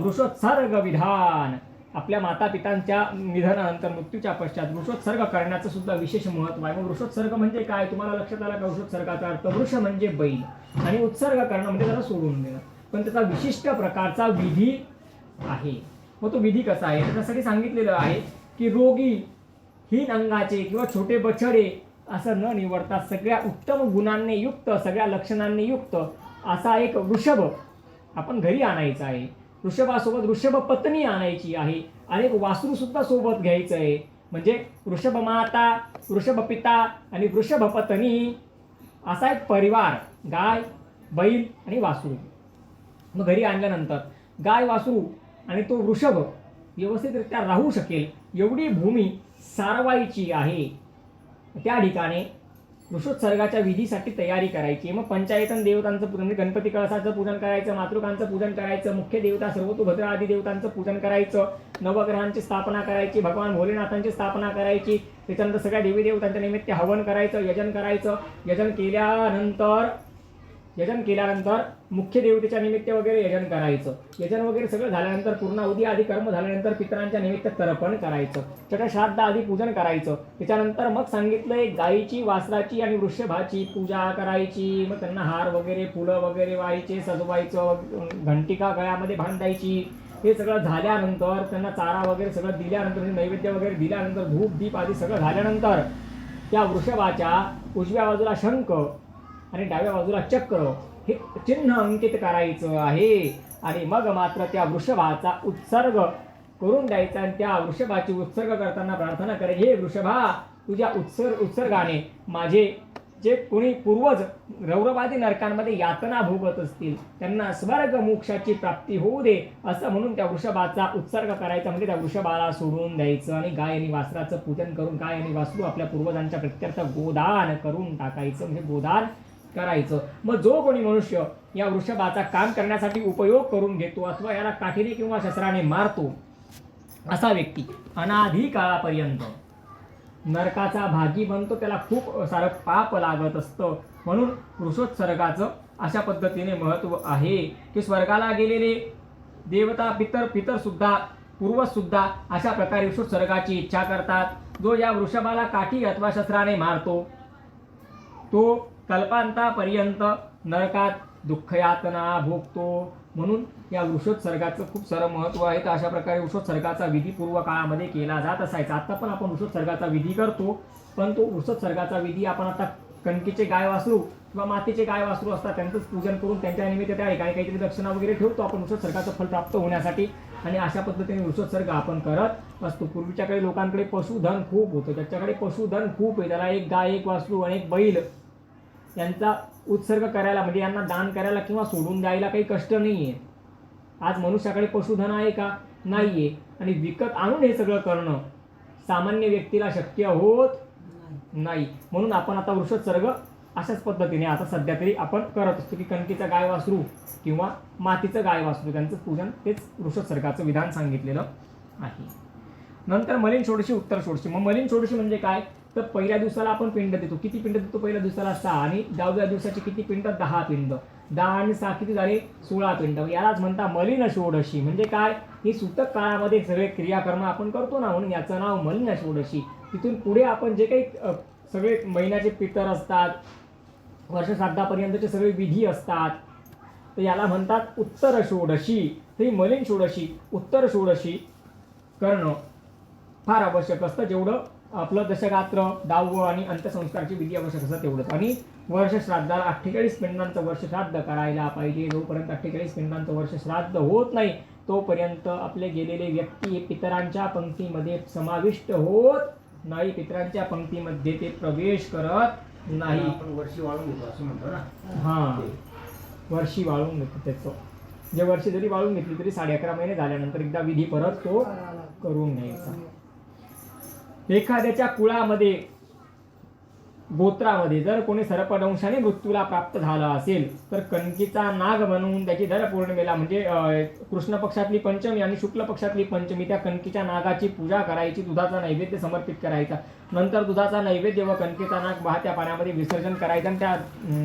Speaker 1: वृषोत्सर्ग विधान. आपल्या माता पितांच्या निधनानंतर, मृत्यूच्या पश्चात वृषोत्सर्ग करण्याचं सुद्धा विशेष महत्व आहे. मग वृषोत्सर्ग म्हणजे काय, तुम्हाला लक्षात आला का? वृषोत्सर्गाचा अर्थ वृष म्हणजे बैल आणि उत्सर्ग करणं म्हणजे त्याला सोडून देणं. पण त्याचा विशिष्ट प्रकारचा विधी आहे. मग तो विधी कसा आहे, त्याच्यासाठी सांगितलेलं आहे की रोगी, हीन अंगाचे किंवा छोटे बछडे असं न निवडता सगळ्या उत्तम गुणांनी युक्त, सगळ्या लक्षणांनी युक्त असा एक वृषभ आपण घरी आणायचा आहे. वृषभासोबत वृषभ पत्नी आणायची आहे आणि एक वासरू सुद्धा सोबत घ्यायचं आहे. म्हणजे वृषभ माता, वृषभ पिता आणि वृषभ पत्नी असा एक परिवार, गाय, बैल आणि वासरू. मग घरी आणल्यानंतर गाय, वासरू आणि तो वृषभ व्यवस्थितरित्या राहू शकेल एवढी भूमी सारवायची आहे. त्या ठिकाणी वृषोत्सर्गाच्या विधीसाठी तयारी करायची. मग पंचायतन देवतांचं पूजन, म्हणजे गणपती कळसाचं पूजन करायचं, मातृकांचं पूजन करायचं, मुख्य देवता सर्वतोभद्र आदी देवतांचं पूजन करायचं, नवग्रहांची स्थापना करायची, भगवान भोलेनाथांची स्थापना करायची. त्याच्यानंतर सगळ्या देवी देवतांच्या निमित्त हवन करायचं, यजन करायचं. यजन केल्यानंतर मुख्य देवतेच्या निमित्त वगैरे यजन करायचं. यजन वगैरे सगळं झाल्यानंतर पूर्णाहुती आदी कर्म झाल्यानंतर पितरांच्या निमित्त तर्पण करायचं, छठश्राद्ध आदी पूजन करायचं. त्याच्यानंतर मग सांगितलंय गायीची, वासराची आणि वृषभाची पूजा करायची. मग त्यांना हार वगैरे, फुलं वगैरे व्हायचे, सजवायचं, घंटिका गळ्यामध्ये बांधायची. हे सगळं झाल्यानंतर त्यांना चारा वगैरे सगळं दिल्यानंतर, नैवेद्य वगैरे दिल्यानंतर, धूप दीप आदी सगळं झाल्यानंतर त्या वृषभाच्या उजव्या बाजूला शंख आणि डाव्या बाजूला चक्र हे चिन्ह अंकित करायचं आहे. आणि मग मात्र त्या वृषभाचा उत्सर्ग करून द्यायचा आणि त्या वृषभाची उत्सर्ग करताना प्रार्थना करायची, हे वृषभा, तुझ्या उत्सर्गाने माझे जे कोणी पूर्वज रौरवादी नरकांमध्ये यातना भोगत असतील त्यांना स्वर्ग मोक्षाची प्राप्ती होऊ दे, असं म्हणून त्या वृषभाचा उत्सर्ग करायचा. म्हणजे त्या वृषभाला सोडून द्यायचं आणि गाय आणि वासराचं पूजन करून गाय आणि वासरू आपल्या पूर्वजांच्या प्रत्यर्थ गोदान करून टाकायचं, म्हणजे गोदान करायचं. मग जो कोणी मनुष्य या वृषभाचा काम करण्यासाठी उपयोग करून घेतो अथवा याला काठीने किंवा शस्त्राने मारतो, असा व्यक्ती अनाधी काळापर्यंत नरकाचा भागी बनतो, त्याला खूप सारं पाप लागत असतं. म्हणून वृषोत्सर्गाचं अशा पद्धतीने महत्व आहे की स्वर्गाला गेलेले देवता, पितर सुद्धा, पूर्वज सुद्धा अशा प्रकारे वृषोत्सर्गाची इच्छा करतात. जो या वृषभाला काठी अथवा शस्त्राने मारतो तो कल्पांतापर्यंत नरकात दुःखयातना भोगतो. म्हणून या वृषोत्सर्गाचं खूप सारं महत्व आहे. तर अशा प्रकारे वृषोत्सर्गाचा विधी पूर्व काळामध्ये केला जात असायचा. आता पण आपण वृषोत्सर्गाचा विधी करतो, पण तो वृषोत्सर्गाचा विधी आपण आता कणकीचे गाय वासरू किंवा मातीचे गाय वासरू असतात त्यांचंच पूजन करून त्यांच्या निमित्त त्या ठिकाणी काहीतरी दक्षिणा वगैरे ठेवतो आपण वृषोत्सर्गाचं फल प्राप्त होण्यासाठी. आणि अशा पद्धतीने वृषोत्सर्ग आपण करत असतो. पूर्वीच्याकडे लोकांकडे पशुधन खूप होतं, ज्याच्याकडे पशुधन खूप आहे त्याला एक गाय, एक वासरू आणि एक बैल यांचा उत्सर्ग करायला, म्हणजे यांना दान करायला किंवा सोडून द्यायला काही कष्ट नाही आहे. आज मनुष्याकडे पशुधन आहे का? नाही आहे. आणि विकत आणून हे सगळं करणं सामान्य व्यक्तीला शक्य होत नाही. म्हणून आपण आता वृषोत्सर्ग अशाच पद्धतीने आता सध्या तरी आपण करत असतो की कणकीचं गाय वासरू किंवा मातीचं गाय वासरू त्यांचं पूजन तेच वृषोत्सर्गाचं विधान सांगितलेलं आहे. नंतर मलिन षोडशी उत्तर षोडशी. मग मलिन षोडशी म्हणजे काय तर पहिल्या दिवसाला आपण पिंड देतो. किती पिंड देतो पहिल्या दिवसाला 6 आणि 10व्या दिवसाचे किती पिंड 10 पिंड. 10 आणि 6 किती झाले 16 पिंड. यालाच म्हणता मलिन षोडशी. म्हणजे काय ही सूतक काळामध्ये सगळे क्रियाकर्म आपण करतो ना म्हणून याचं नाव मलिन षोडशी. तिथून पुढे आपण जे काही सगळे महिन्याचे पितर असतात वर्षश्राद्धापर्यंतचे सगळे विधी असतात तर याला म्हणतात उत्तर षोडशी. ही मलिन षोडशी उत्तर षोडशी करणं फार आवश्यक असतं. जेवढं आपलं दशगात्र 10वं आणि अंत्यसंस्कारची विधी आवश्यक असतात तेवढंच. आणि वर्षश्राद्धाला 48 पिंडांचं वर्षश्राद्ध करायला पाहिजे. जोपर्यंत 48 पिंडांचं वर्षश्राद्ध होत नाही तोपर्यंत आपले गेलेले व्यक्ती हे पितरांच्या पंक्तीमध्ये समाविष्ट होत नाही. पितरांच्या पंक्तीमध्ये ते प्रवेश करत नाही.
Speaker 2: आपण वर्षी वाळून घेतो असं म्हणतो ना.
Speaker 1: हां वर्षी वाळून घेतो. त्याचं जे वर्षी जरी वाळून घेतली तरी 11.5 महिने झाल्यानंतर एकदा विधी परत तो करून घ्यायचा. एखाद्याच्या कुळामध्ये गोत्रामध्ये जर कोणी सर्पदंशाने मृत्यूला प्राप्त झाला असेल तर कणकीचा नाग बनवून त्याची दर पौर्णिमेला म्हणजे कृष्ण पक्षातली पंचमी आणि शुक्ल पक्षातली पंचमी त्या कणकीच्या नागाची पूजा करायची. दुधाचा नैवेद्य समर्पित करायचा. नंतर दुधाचा नैवेद्य व कणकेचा नाग वाहत्या पाण्यामध्ये विसर्जन करायचं आणि त्या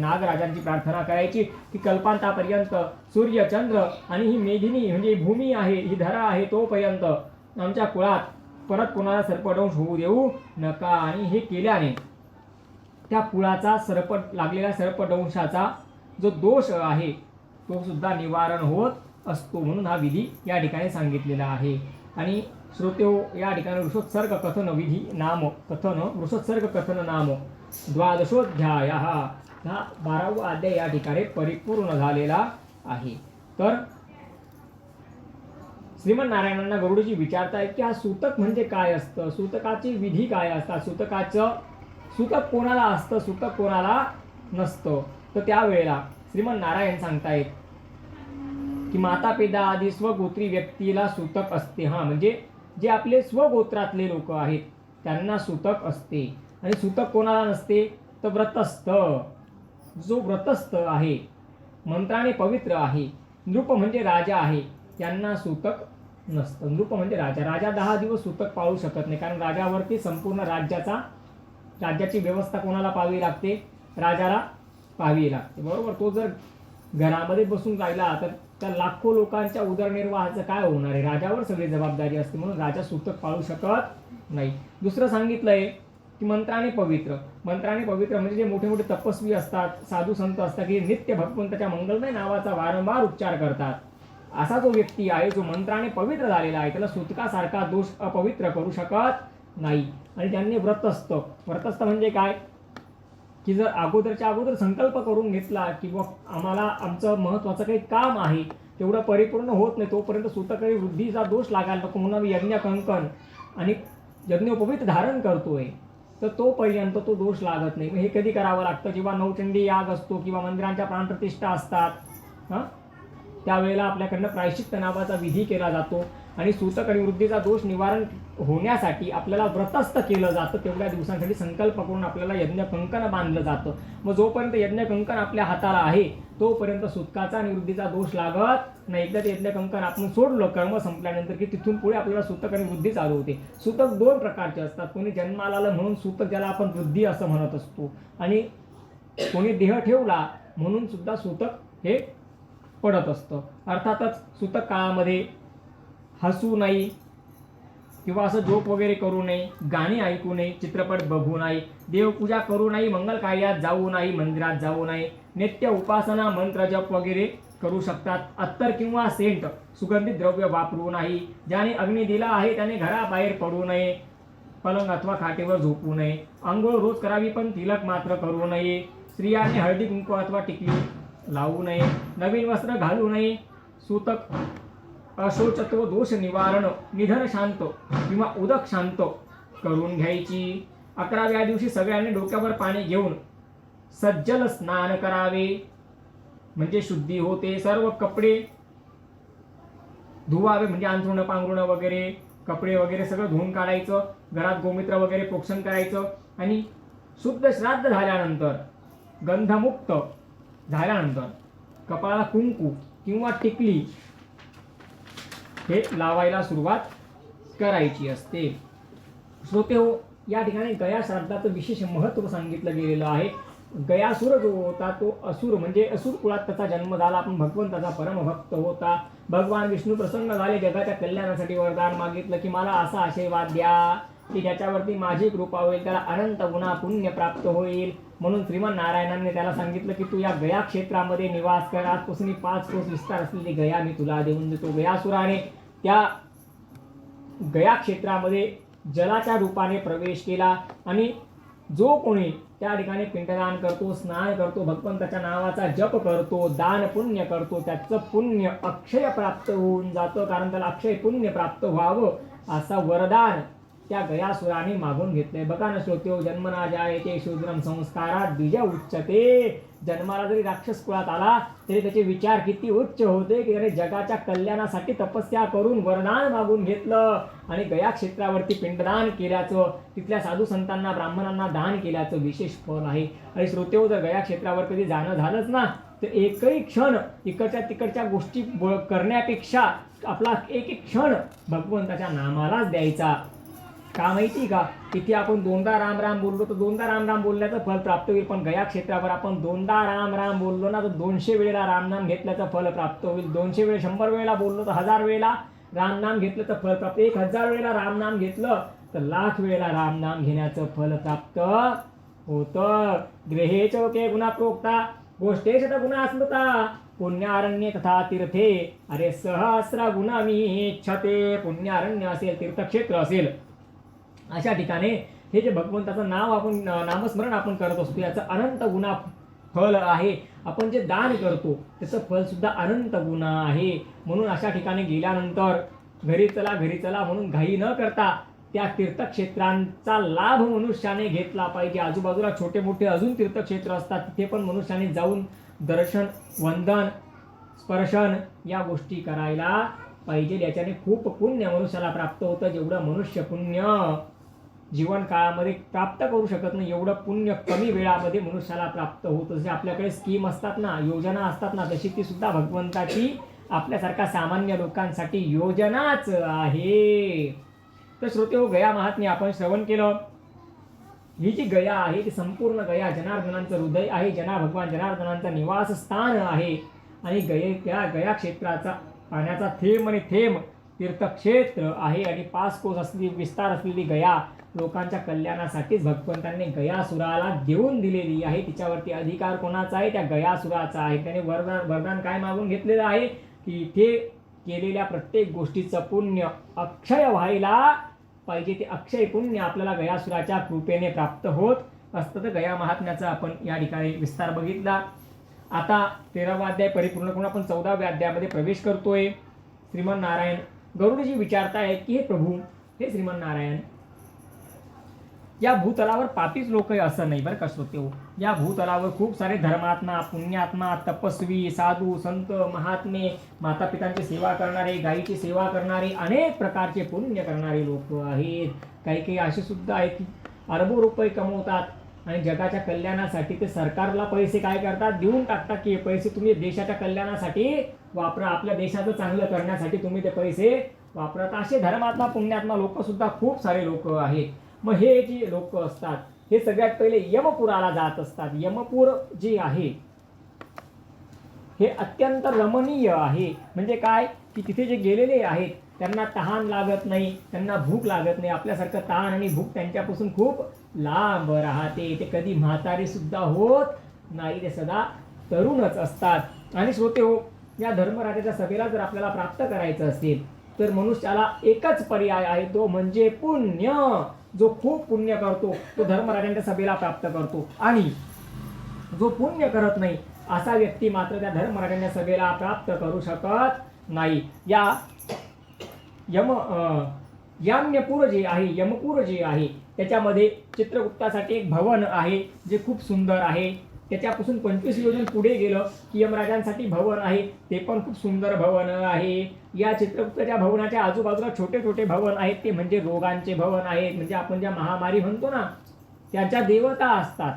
Speaker 1: नागराजांची प्रार्थना करायची की कल्पांतापर्यंत सूर्य चंद्र आणि ही मेघिनी म्हणजे भूमी आहे ही धरा आहे तोपर्यंत आमच्या कुळात परत कोणाला सर्पदंश होऊ देऊ नका. आणि हे केल्याने त्या कुळाचा लागलेल्या सर्पदंशाचा जो दोष आहे तो सुद्धा निवारण होत असतो. म्हणून हा विधी या ठिकाणी सांगितलेला आहे. आणि श्रोतेहो या ठिकाणी वृषोत्सर्ग कथन विधी नाम कथन वृषोत्सर्ग कथन नाम द्वादशोध्याय हा 12वा अध्याय या ठिकाणी परिपूर्ण झालेला आहे. तर श्रीमन्नारायणांना गरुडजी विचारतायत की हा सूतक म्हणजे काय असतं. सूतकाची विधी काय असतात. सूतक कोणाला असतं सूतक कोणाला नसतं. तर त्यावेळेला श्रीमन्नारायण सांगतायत की माता पिता आदी स्वगोत्री व्यक्तीला सूतक असते. म्हणजे जे आपले स्वगोत्रातले लोक आहेत त्यांना सूतक असते. आणि सूतक कोणाला नसते तर व्रतस्थ. जो व्रतस्थ आहे मंत्राने पवित्र आहे नृप म्हणजे राजा आहे त्यांना सूतक नसतं. नृप म्हणजे राजा 10 दिवस सूतक पाळू शकत नाही कारण राजावरती संपूर्ण राज्याची व्यवस्था कोणाला पाहावी लागते राजाला पाहावी लागते बरोबर. तो जर घरामध्ये बसून राहिला तर त्या लाखो लोकांच्या उदरनिर्वाहाचं काय होणार आहे. राजावर सगळी जबाबदारी असते म्हणून राजा सूतक पाळू शकत नाही. दुसरं सांगितलंय की मंत्राने पवित्र म्हणजे जे मोठे मोठे तपस्वी असतात साधू संत असतात की नित्य भगवंताच्या मंगलमय नावाचा वारंवार उच्चार करतात. असा जो व्यक्ती आहे जो मंत्राने पवित्र झालेला आहे त्याला सूतकासारखा दोष अपवित्र करू शकत नाही. आणि त्यांनी व्रतस्थ म्हणजे काय की जर अगोदरच्या अगोदर संकल्प करून घेतला की आम्हाला आमचं महत्वाचं काही काम आहे तेवढं परिपूर्ण होत नाही तोपर्यंत सूतकरी वृद्धीचा दोष लागायला नको म्हणून यज्ञ कंकण आणि यज्ञोपवीत धारण करतोय तर तोपर्यंत तो दोष लागत नाही. हे कधी करावं लागतं जेव्हा नवचंडी याग असतो किंवा मंदिरांच्या प्राणप्रतिष्ठा असतात त्यावेळेला आपल्याकडनं प्रायश्चित्त नावाचा विधी केला जातो. आणि सूतक आणि वृद्धीचा दोष निवारण होण्यासाठी आपल्याला व्रतस्थ केलं जातं. तेवढ्या दिवसांसाठी संकल्प करून आपल्याला यज्ञ कंकण बांधलं जातं. मग जोपर्यंत यज्ञ कंकण आपल्या हाताला आहे तोपर्यंत सूतकाचा आणि वृद्धीचा दोष लागत नाही. एकदा ते यज्ञ कंकण आपण सोडलं कर्म संपल्यानंतर की तिथून पुढे आपल्याला सूतक आणि वृद्धी चालू होते. सूतक 2 प्रकारचे असतात. कोणी जन्माला आलं म्हणून सूतक ज्याला आपण वृद्धी असं म्हणत असतो आणि कोणी देह ठेवला म्हणून सुद्धा सूतक हे पडत असतं. अर्थातच सूतक काळामध्ये हसू नाही किंवा असं जोक वगैरे करू नये गाणी ऐकू नये चित्रपट बघू नये देवपूजा करू नये मंगल कार्यात जाऊ नये मंदिरात जाऊ नये नित्य उपासना मंत्र जप वगैरे करू शकतात. अत्तर किंवा सेंट सुगंधित द्रव्य वापरू नाही. ज्याने अग्नी दिला आहे त्याने घराबाहेर पडू नये. पलंग अथवा खाटेवर झोपू नये. आंघोळ रोज करावी पण तिलक मात्र करू नये. स्त्रियांनी हळदी कुंकू अथवा टिकली लावू नये. नवीन वस्त्र घालू नये. सूतक अशोचत्व दोष निवारण निधन शांत किंवा उदक शांत करून घ्यायची. 11व्या दिवशी सगळ्यांनी डोक्यावर पाणी घेऊन सज्जल स्नान करावे म्हणजे शुद्धी होते. सर्व कपडे धुवावे म्हणजे अंथरुण पांघरुण वगैरे कपडे वगैरे सगळं धुवून काढायचं. घरात गोमित्र वगैरे प्रोक्षण करायचं. आणि शुद्ध श्राद्ध झाल्यानंतर गंधमुक्त झाल्यानंतर कपाळाला कुंकू किंवा टिकली हे लावायला सुरुवात करायची असते. श्रोतेहो, या ठिकाणी गया श्राद्धाचं विशेष महत्त्व सांगितलं गेलेलं आहे. गयासुर जो होता तो असुर म्हणजे असुर कुळात त्याचा जन्म झाला, पण भगवंताचा परमभक्त होता. भगवान विष्णू प्रसन्न झाले, जगाच्या कल्याणासाठी वरदान मागितलं की मला असा आशीर्वाद द्या की ज्याच्यावरती माझी कृपा होईल, त्याला अनंत गुणा पुण्य प्राप्त होईल. म्हणून श्रीमन नारायणांनी त्याला सांगितलं की तू या गया क्षेत्रामध्ये निवास कर. आजपासून 5 कोस विस्तार असलेली गया मी तुला देऊन देतो. गयासुराने त्या गया क्षेत्रामध्ये जलाच्या रूपाने प्रवेश केला आणि जो कोणी त्या ठिकाणी पिंडदान करतो, स्नान करतो, भगवंताच्या नावाचा जप करतो, दान पुण्य करतो, त्याचं पुण्य अक्षय प्राप्त होऊन जातं. कारण त्याला अक्षय पुण्य प्राप्त व्हावं असा वरदान त्या गयासुराने मागून घेतलंय. बघा ना श्रोत्यो, जन्मना जायते शूद्रम संस्कारात द्विज उच्चते. जन्माला जरी राक्षस कुळात आला तरी त्याचे विचार किती उच्च होते की अरे जगाच्या कल्याणासाठी तपस्या करून वरदान मागून घेतलं आणि गया क्षेत्रावरती पिंडदान केल्याचं, तिथल्या साधू संतांना ब्राह्मणांना दान केल्याचं विशेष फळ आहे. आणि श्रोत्यो, जर गया क्षेत्रावर कधी जाणं झालंच ना तर एकही क्षण इकडच्या तिकडच्या गोष्टी करण्यापेक्षा आपला एक एक क्षण भगवंताच्या नामालाच द्यायचा. का माहिती का, तिथे आपण 2दा राम राम बोललो तर 2दा राम राम बोलल्याचं फल प्राप्त होईल, पण गया क्षेत्रावर आपण 2दा राम राम बोललो ना तर 200 वेळेला रामनाम घेतल्याचं फल प्राप्त होईल. 200 वेळा 100 वेळेला बोललो तर 1000 वेळेला रामनाम घेतलं तर फल प्राप्त. 1000 वेळेला रामनाम घेतलं तर 1,00,000 वेळेला रामनाम घेण्याचं फल प्राप्त होतं. गृहे चोके गुणा प्रोक्ता गोष्टेश गुणा स्मृता पुण्यारण्य तथा तीर्थे अरे सहस्र गुण मी इच्छते. पुण्यारण्य असेल, तीर्थक्षेत्र असेल, अशा ठिकाणी हे जे भगवंताचं नाव आपण नामस्मरण आपण करत असतो याचं अनंत गुणा फल आहे. आपण जे दान करतो त्याचं फल सुद्धा अनंत गुणा आहे. म्हणून अशा ठिकाणी गेल्यानंतर घरी चला म्हणून घाई न करता त्या तीर्थक्षेत्रांचा लाभ मनुष्याने घेतला पाहिजे. आजूबाजूला छोटे मोठे अजून तीर्थक्षेत्र असतात, तिथे पण मनुष्याने जाऊन दर्शन, वंदन, स्पर्शन या गोष्टी करायला पाहिजे. याच्याने खूप पुण्य मनुष्याला प्राप्त होतं. जेवढं मनुष्य पुण्य जीवन काळामध्ये प्राप्त करू शकत नाही एवढं पुण्य कमी वेळामध्ये मनुष्याला प्राप्त होतं. जसे आपल्याकडे स्कीम असतात ना, योजना असतात ना, तशी ती सुद्धा भगवंताची आपल्यासारख्या सामान्य लोकांसाठी योजनाच आहे. तर श्रोतेहो, गया महात्म्य आपण श्रवण केलं. ही जी गया आहे ती संपूर्ण गया जनार्दनांचं हृदय आहे, भगवान जनार्दनांचं निवासस्थान आहे. आणि त्या गया क्षेत्राचा पाण्याचा थेंब आणि थेंब तीर्थक्षेत्र आहे. आणि 5 कोस असलेली विस्तार असलेली गया लोकांच्या कल्याणासाठीच भगवंतांनी गयासुराला देऊन दिलेली आहे. तिच्यावरती अधिकार कोणाचा आहे? त्या गयासुराचा आहे. त्याने वरदान काय मागून घेतलेलं आहे की इथे केलेल्या प्रत्येक गोष्टीचं पुण्य अक्षय व्हायला पाहिजे. ते अक्षय पुण्य आपल्याला गयासुराच्या कृपेने प्राप्त होत असतं. तर गया महात्म्याचा आपण या ठिकाणी विस्तार बघितला. आता 13वा अध्याय परिपूर्ण करून आपण 14व्या अध्यायामध्ये प्रवेश करतोय. श्रीमन नारायण गरुडजी विचारतायत की हे प्रभू, हे श्रीमन नारायण, या भूतलावर पापीच लोक आहे असं नाही बरं का श्रोतेहो. या भूतलावर खूप सारे धर्मात्मा, पुण्यात्मा, तपस्वी, साधू, संत, महात्मे, माता पितांची सेवा करणारे, गायीची सेवा करणारे, अनेक प्रकारचे पुण्य करणारे लोक आहेत. काही असे सुद्धा आहेत की अरबो रुपये कमवतात आणि जगाच्या कल्याणासाठी ते सरकारला पैसे काय करतात, देऊन टाकतात की पैसे तुम्ही देशाच्या कल्याणासाठी वापरा, आपल्या देशाचं चांगलं करण्यासाठी तुम्ही ते पैसे वापरत. असे धर्मात्मा, पुण्यात्मा लोक सुद्धा खूप सारे लोक आहेत. मग हे जे लोक असतात हे सगळ्यात पहिले यमपुराला जात असतात. यमपूर जे आहे हे अत्यंत रमणीय आहे. म्हणजे काय की तिथे जे गेलेले आहेत त्यांना तहान लागत नाही, त्यांना भूक लागत नाही. आपल्यासारखं तहान आणि भूक त्यांच्यापासून खूप लांब राहते. ते कधी म्हातारे सुद्धा होत नाही, ते सदा तरुणच असतात. आणि श्रोतेहो, या धर्मराजाच्या सभेला जर आपल्याला प्राप्त करायचं असेल तर मनुष्याला एकच पर्याय आहे, तो म्हणजे पुण्य. जो खूप पुण्य करतो तो धर्मराजांच्या सभेला प्राप्त करतो. आणि जो पुण्य करत नाही असा व्यक्ती मात्र त्या धर्मराजांच्या सभेला प्राप्त करू शकत नाही. यमपूर जे आहे, यमपूर जे आहे त्याच्यामध्ये चित्रगुप्तासाठी एक भवन आहे जे खूप सुंदर आहे. त्याच्यापासून 25 योजन पुढे गेलं की यमराजांसाठी भवन आहे, ते पण खूप सुंदर भवन आहे. या चित्रगुप्ताच्या भवनाच्या आजूबाजूला छोटे छोटे भवन आहेत, ते म्हणजे रोगांचे भवन आहेत. म्हणजे आपण ज्या महामारी म्हणतो ना त्याच्या देवता असतात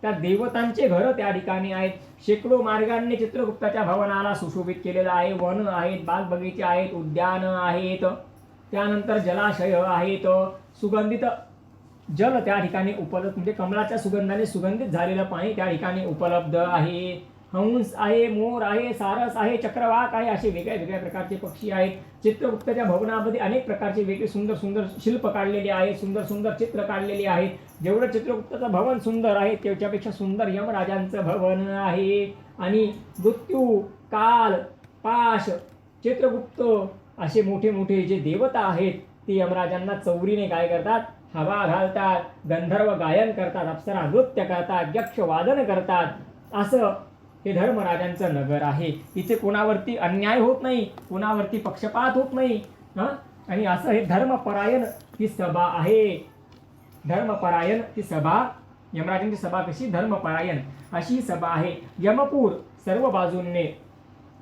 Speaker 1: त्या देवतांचे घर त्या ठिकाणी आहेत. शेकडो मार्गांनी चित्रगुप्ताच्या भवनाला सुशोभित केलेलं आहे. वन आहेत, बाग बगीचे आहेत, उद्यान आहेत, त्यानंतर जलाशय आहेत, सुगंधित जल त्या ठिकाणी उपलब्ध, म्हणजे कमळाच्या सुगंधाने सुगंधित झालेलं पाणी त्या ठिकाणी उपलब्ध आहे. हंस आहे, मोर आहे, सारस आहे, चक्रवाक आहे, असे वेगळ्या वेगळ्या प्रकारचे पक्षी आहेत. चित्रगुप्ताच्या भवनामध्ये अनेक प्रकारचे वेगळे सुंदर सुंदर शिल्प काढलेले आहेत, सुंदर सुंदर चित्र काढलेली आहेत. जेवढं चित्रगुप्ताचं भवन सुंदर आहे त्याच्यापेक्षा सुंदर यमराजांचं भवन आहे. आणि मृत्यू, काल, पाश, चित्रगुप्त असे मोठे मोठे जे देवता आहेत ते यमराजांना चौरीने काय करतात, हवा घालतात, गंधर्व गायन करतात, अप्सरा नृत्य करतात, यक्ष वादन करतात. असं हे धर्मराजांचं नगर आहे. इथे कोणावरती अन्याय होत नाही, कोणावरती पक्षपात होत नाही. आणि असं हे धर्मपरायण ही सभा आहे. धर्मपरायण ही सभा, यमराजांची सभा कशी धर्मपरायण अशी सभा आहे. यमपूर सर्व बाजूंनी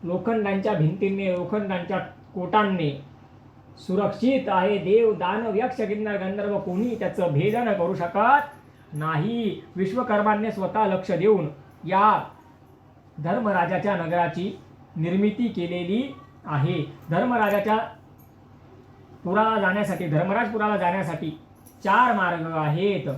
Speaker 1: लोखंडांच्या भिंतींनी, लोखंडांच्या कोटांनी सुरक्षित आहे. देव, दानव, यक्ष, किन्नर, गंधर्व कोणी त्याचं भेदन करू शकत नाही. विश्वकर्माने स्वतः लक्ष देऊन या धर्मराजाच्या नगराची निर्मिती केलेली आहे. धर्मराजाच्या पुराला जाण्यासाठी, धर्मराजपुराला जाण्यासाठी 4 मार्ग आहेत.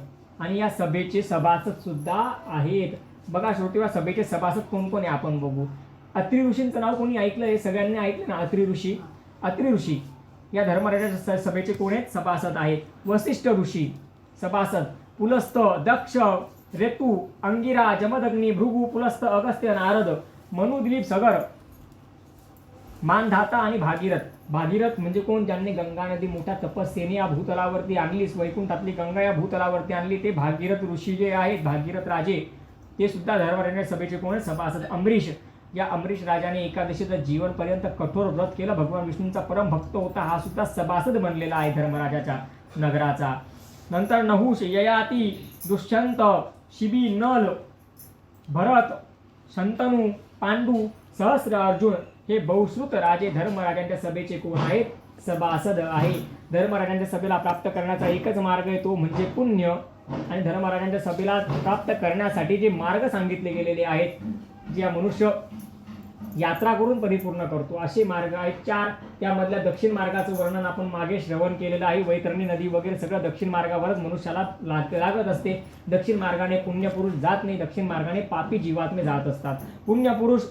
Speaker 1: आणि या सभेचे सभासद सुद्धा आहेत. बघा श्रोतेवा, सभेचे सभासद कोण कोण आहे आपण बघू. अत्री ऋषींचं नाव कोणी ऐकलं? हे सगळ्यांनी ऐकलं ना, अत्री ऋषी. अत्री ऋषी या धर्मराजाच्या सभेचे कोण आहेत? सभासद आहेत. वसिष्ठ ऋषी सभासद, पुलस्त, दक्ष, ऋतू, अंगिरा, जमदग्नी, भृगु, पुलस्त, अगस्त्य, नारद, मनु, दिलीप, सगर, मानधाता आणि भागीरथ. भागीरथ म्हणजे कोण? ज्यांनी गंगा नदी मोठ्या तपस्येने या भूतलावरती आणली, वैकुंठातली गंगा या भूतलावरती आणली, ते भागीरथ ऋषी जे आहेत, भागीरथ राजे, ते सुद्धा धर्मराजांच्या सभेचे कोण आहेत? सभासद. अमरीश, या अमरीश राजाने एकादशीचं जीवनपर्यंत कठोर व्रत केलं, भगवान विष्णूंचा परम भक्त होता, हा सुद्धा सभासद बनलेला आहे धर्मराजाच्या नगराचा. नंतर नहुष, ययाती, दुष्यंत, शिबी, नल, भरत, शंतनू, पांडू, सहस्र, अर्जुन हे बहुश्रुत राजे धर्मराजांच्या सभेचे कोण आहेत? सभासद आहे. धर्मराजांच्या सभेला प्राप्त करण्याचा एकच मार्ग आहे, तो म्हणजे पुण्य. आणि धर्मराजांच्या सभेला प्राप्त करण्यासाठी जे मार्ग सांगितले गेलेले आहेत, जे मनुष्य यात्रा करून परिपूर्ण करतो, असे मार्ग आहेत 4. त्यामधल्या दक्षिण मार्गाचं वर्णन आपण मागे श्रवण केलेलं आहे. वैतरणी नदी वगैरे सगळं दक्षिण मार्गावरच मनुष्याला लागत असते. दक्षिण मार्गाने पुण्यपुरुष जात नाही, दक्षिण मार्गाने पापी जीवात्मे जात असतात. पुण्यपुरुष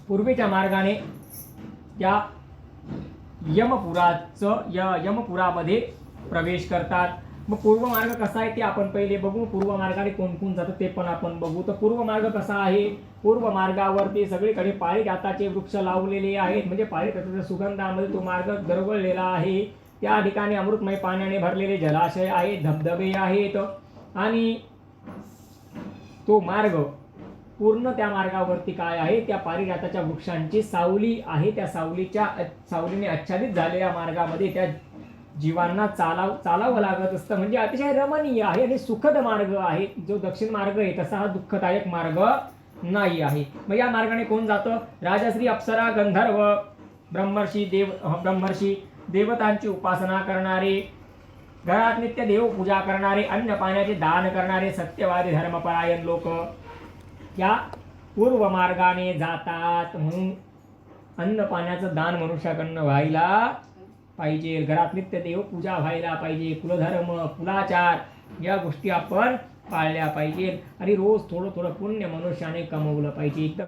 Speaker 1: पूर्वेच्या मार्गाने त्या यमपुरामध्ये प्रवेश करतात. मग पूर्व मार्ग कसा आहे ते आपण पहिले बघू. पूर्व मार्गाने कोण कोण जातं ते पण आपण बघू. तर पूर्व मार्ग कसा आहे? पूर्व मार्गावरती सगळीकडे पारिजाताचे वृक्ष लावलेले आहेत, म्हणजे पारिजाताच्या सुगंधामध्ये तो मार्ग दरवळलेला आहे. त्या ठिकाणी अमृतमय पाण्याने भरलेले जलाशय आहेत, धबधबे आहेत. आणि तो मार्ग पूर्ण त्या मार्गावरती काय आहे? त्या पारिजाताच्या वृक्षांची सावली आहे. त्या सावलीने आच्छादित झालेल्या मार्गामध्ये त्या जीवांना चालावं लागत असतं. म्हणजे अतिशय रमणीय आहे आणि सुखद मार्ग आहे. जो दक्षिण मार्ग आहे तसा हा दुःखदायक मार्ग नाही आहे. मग या मार्गाने कोण जातं? राजश्री, अप्सरा, गंधर्व, ब्रह्मर्षी, देवतांची उपासना करणारे, घरात नित्य देवपूजा करणारे, अन्न पाण्याचे दान करणारे, सत्यवादी धर्मपरायण लोक या पूर्व मार्गाने जातात. म्हणून अन्न पाण्याचं दान मनुष्याकडनं व्हायला पाहिजे, घरात नित्य देवपूजा व्हायला पाहिजे, कुलधर्म, कुलाचार या गोष्टी आपण पाळल्या पाहिजे आणि रोज थोडं थोडं पुण्य मनुष्याने कमवलं पाहिजे. एकदम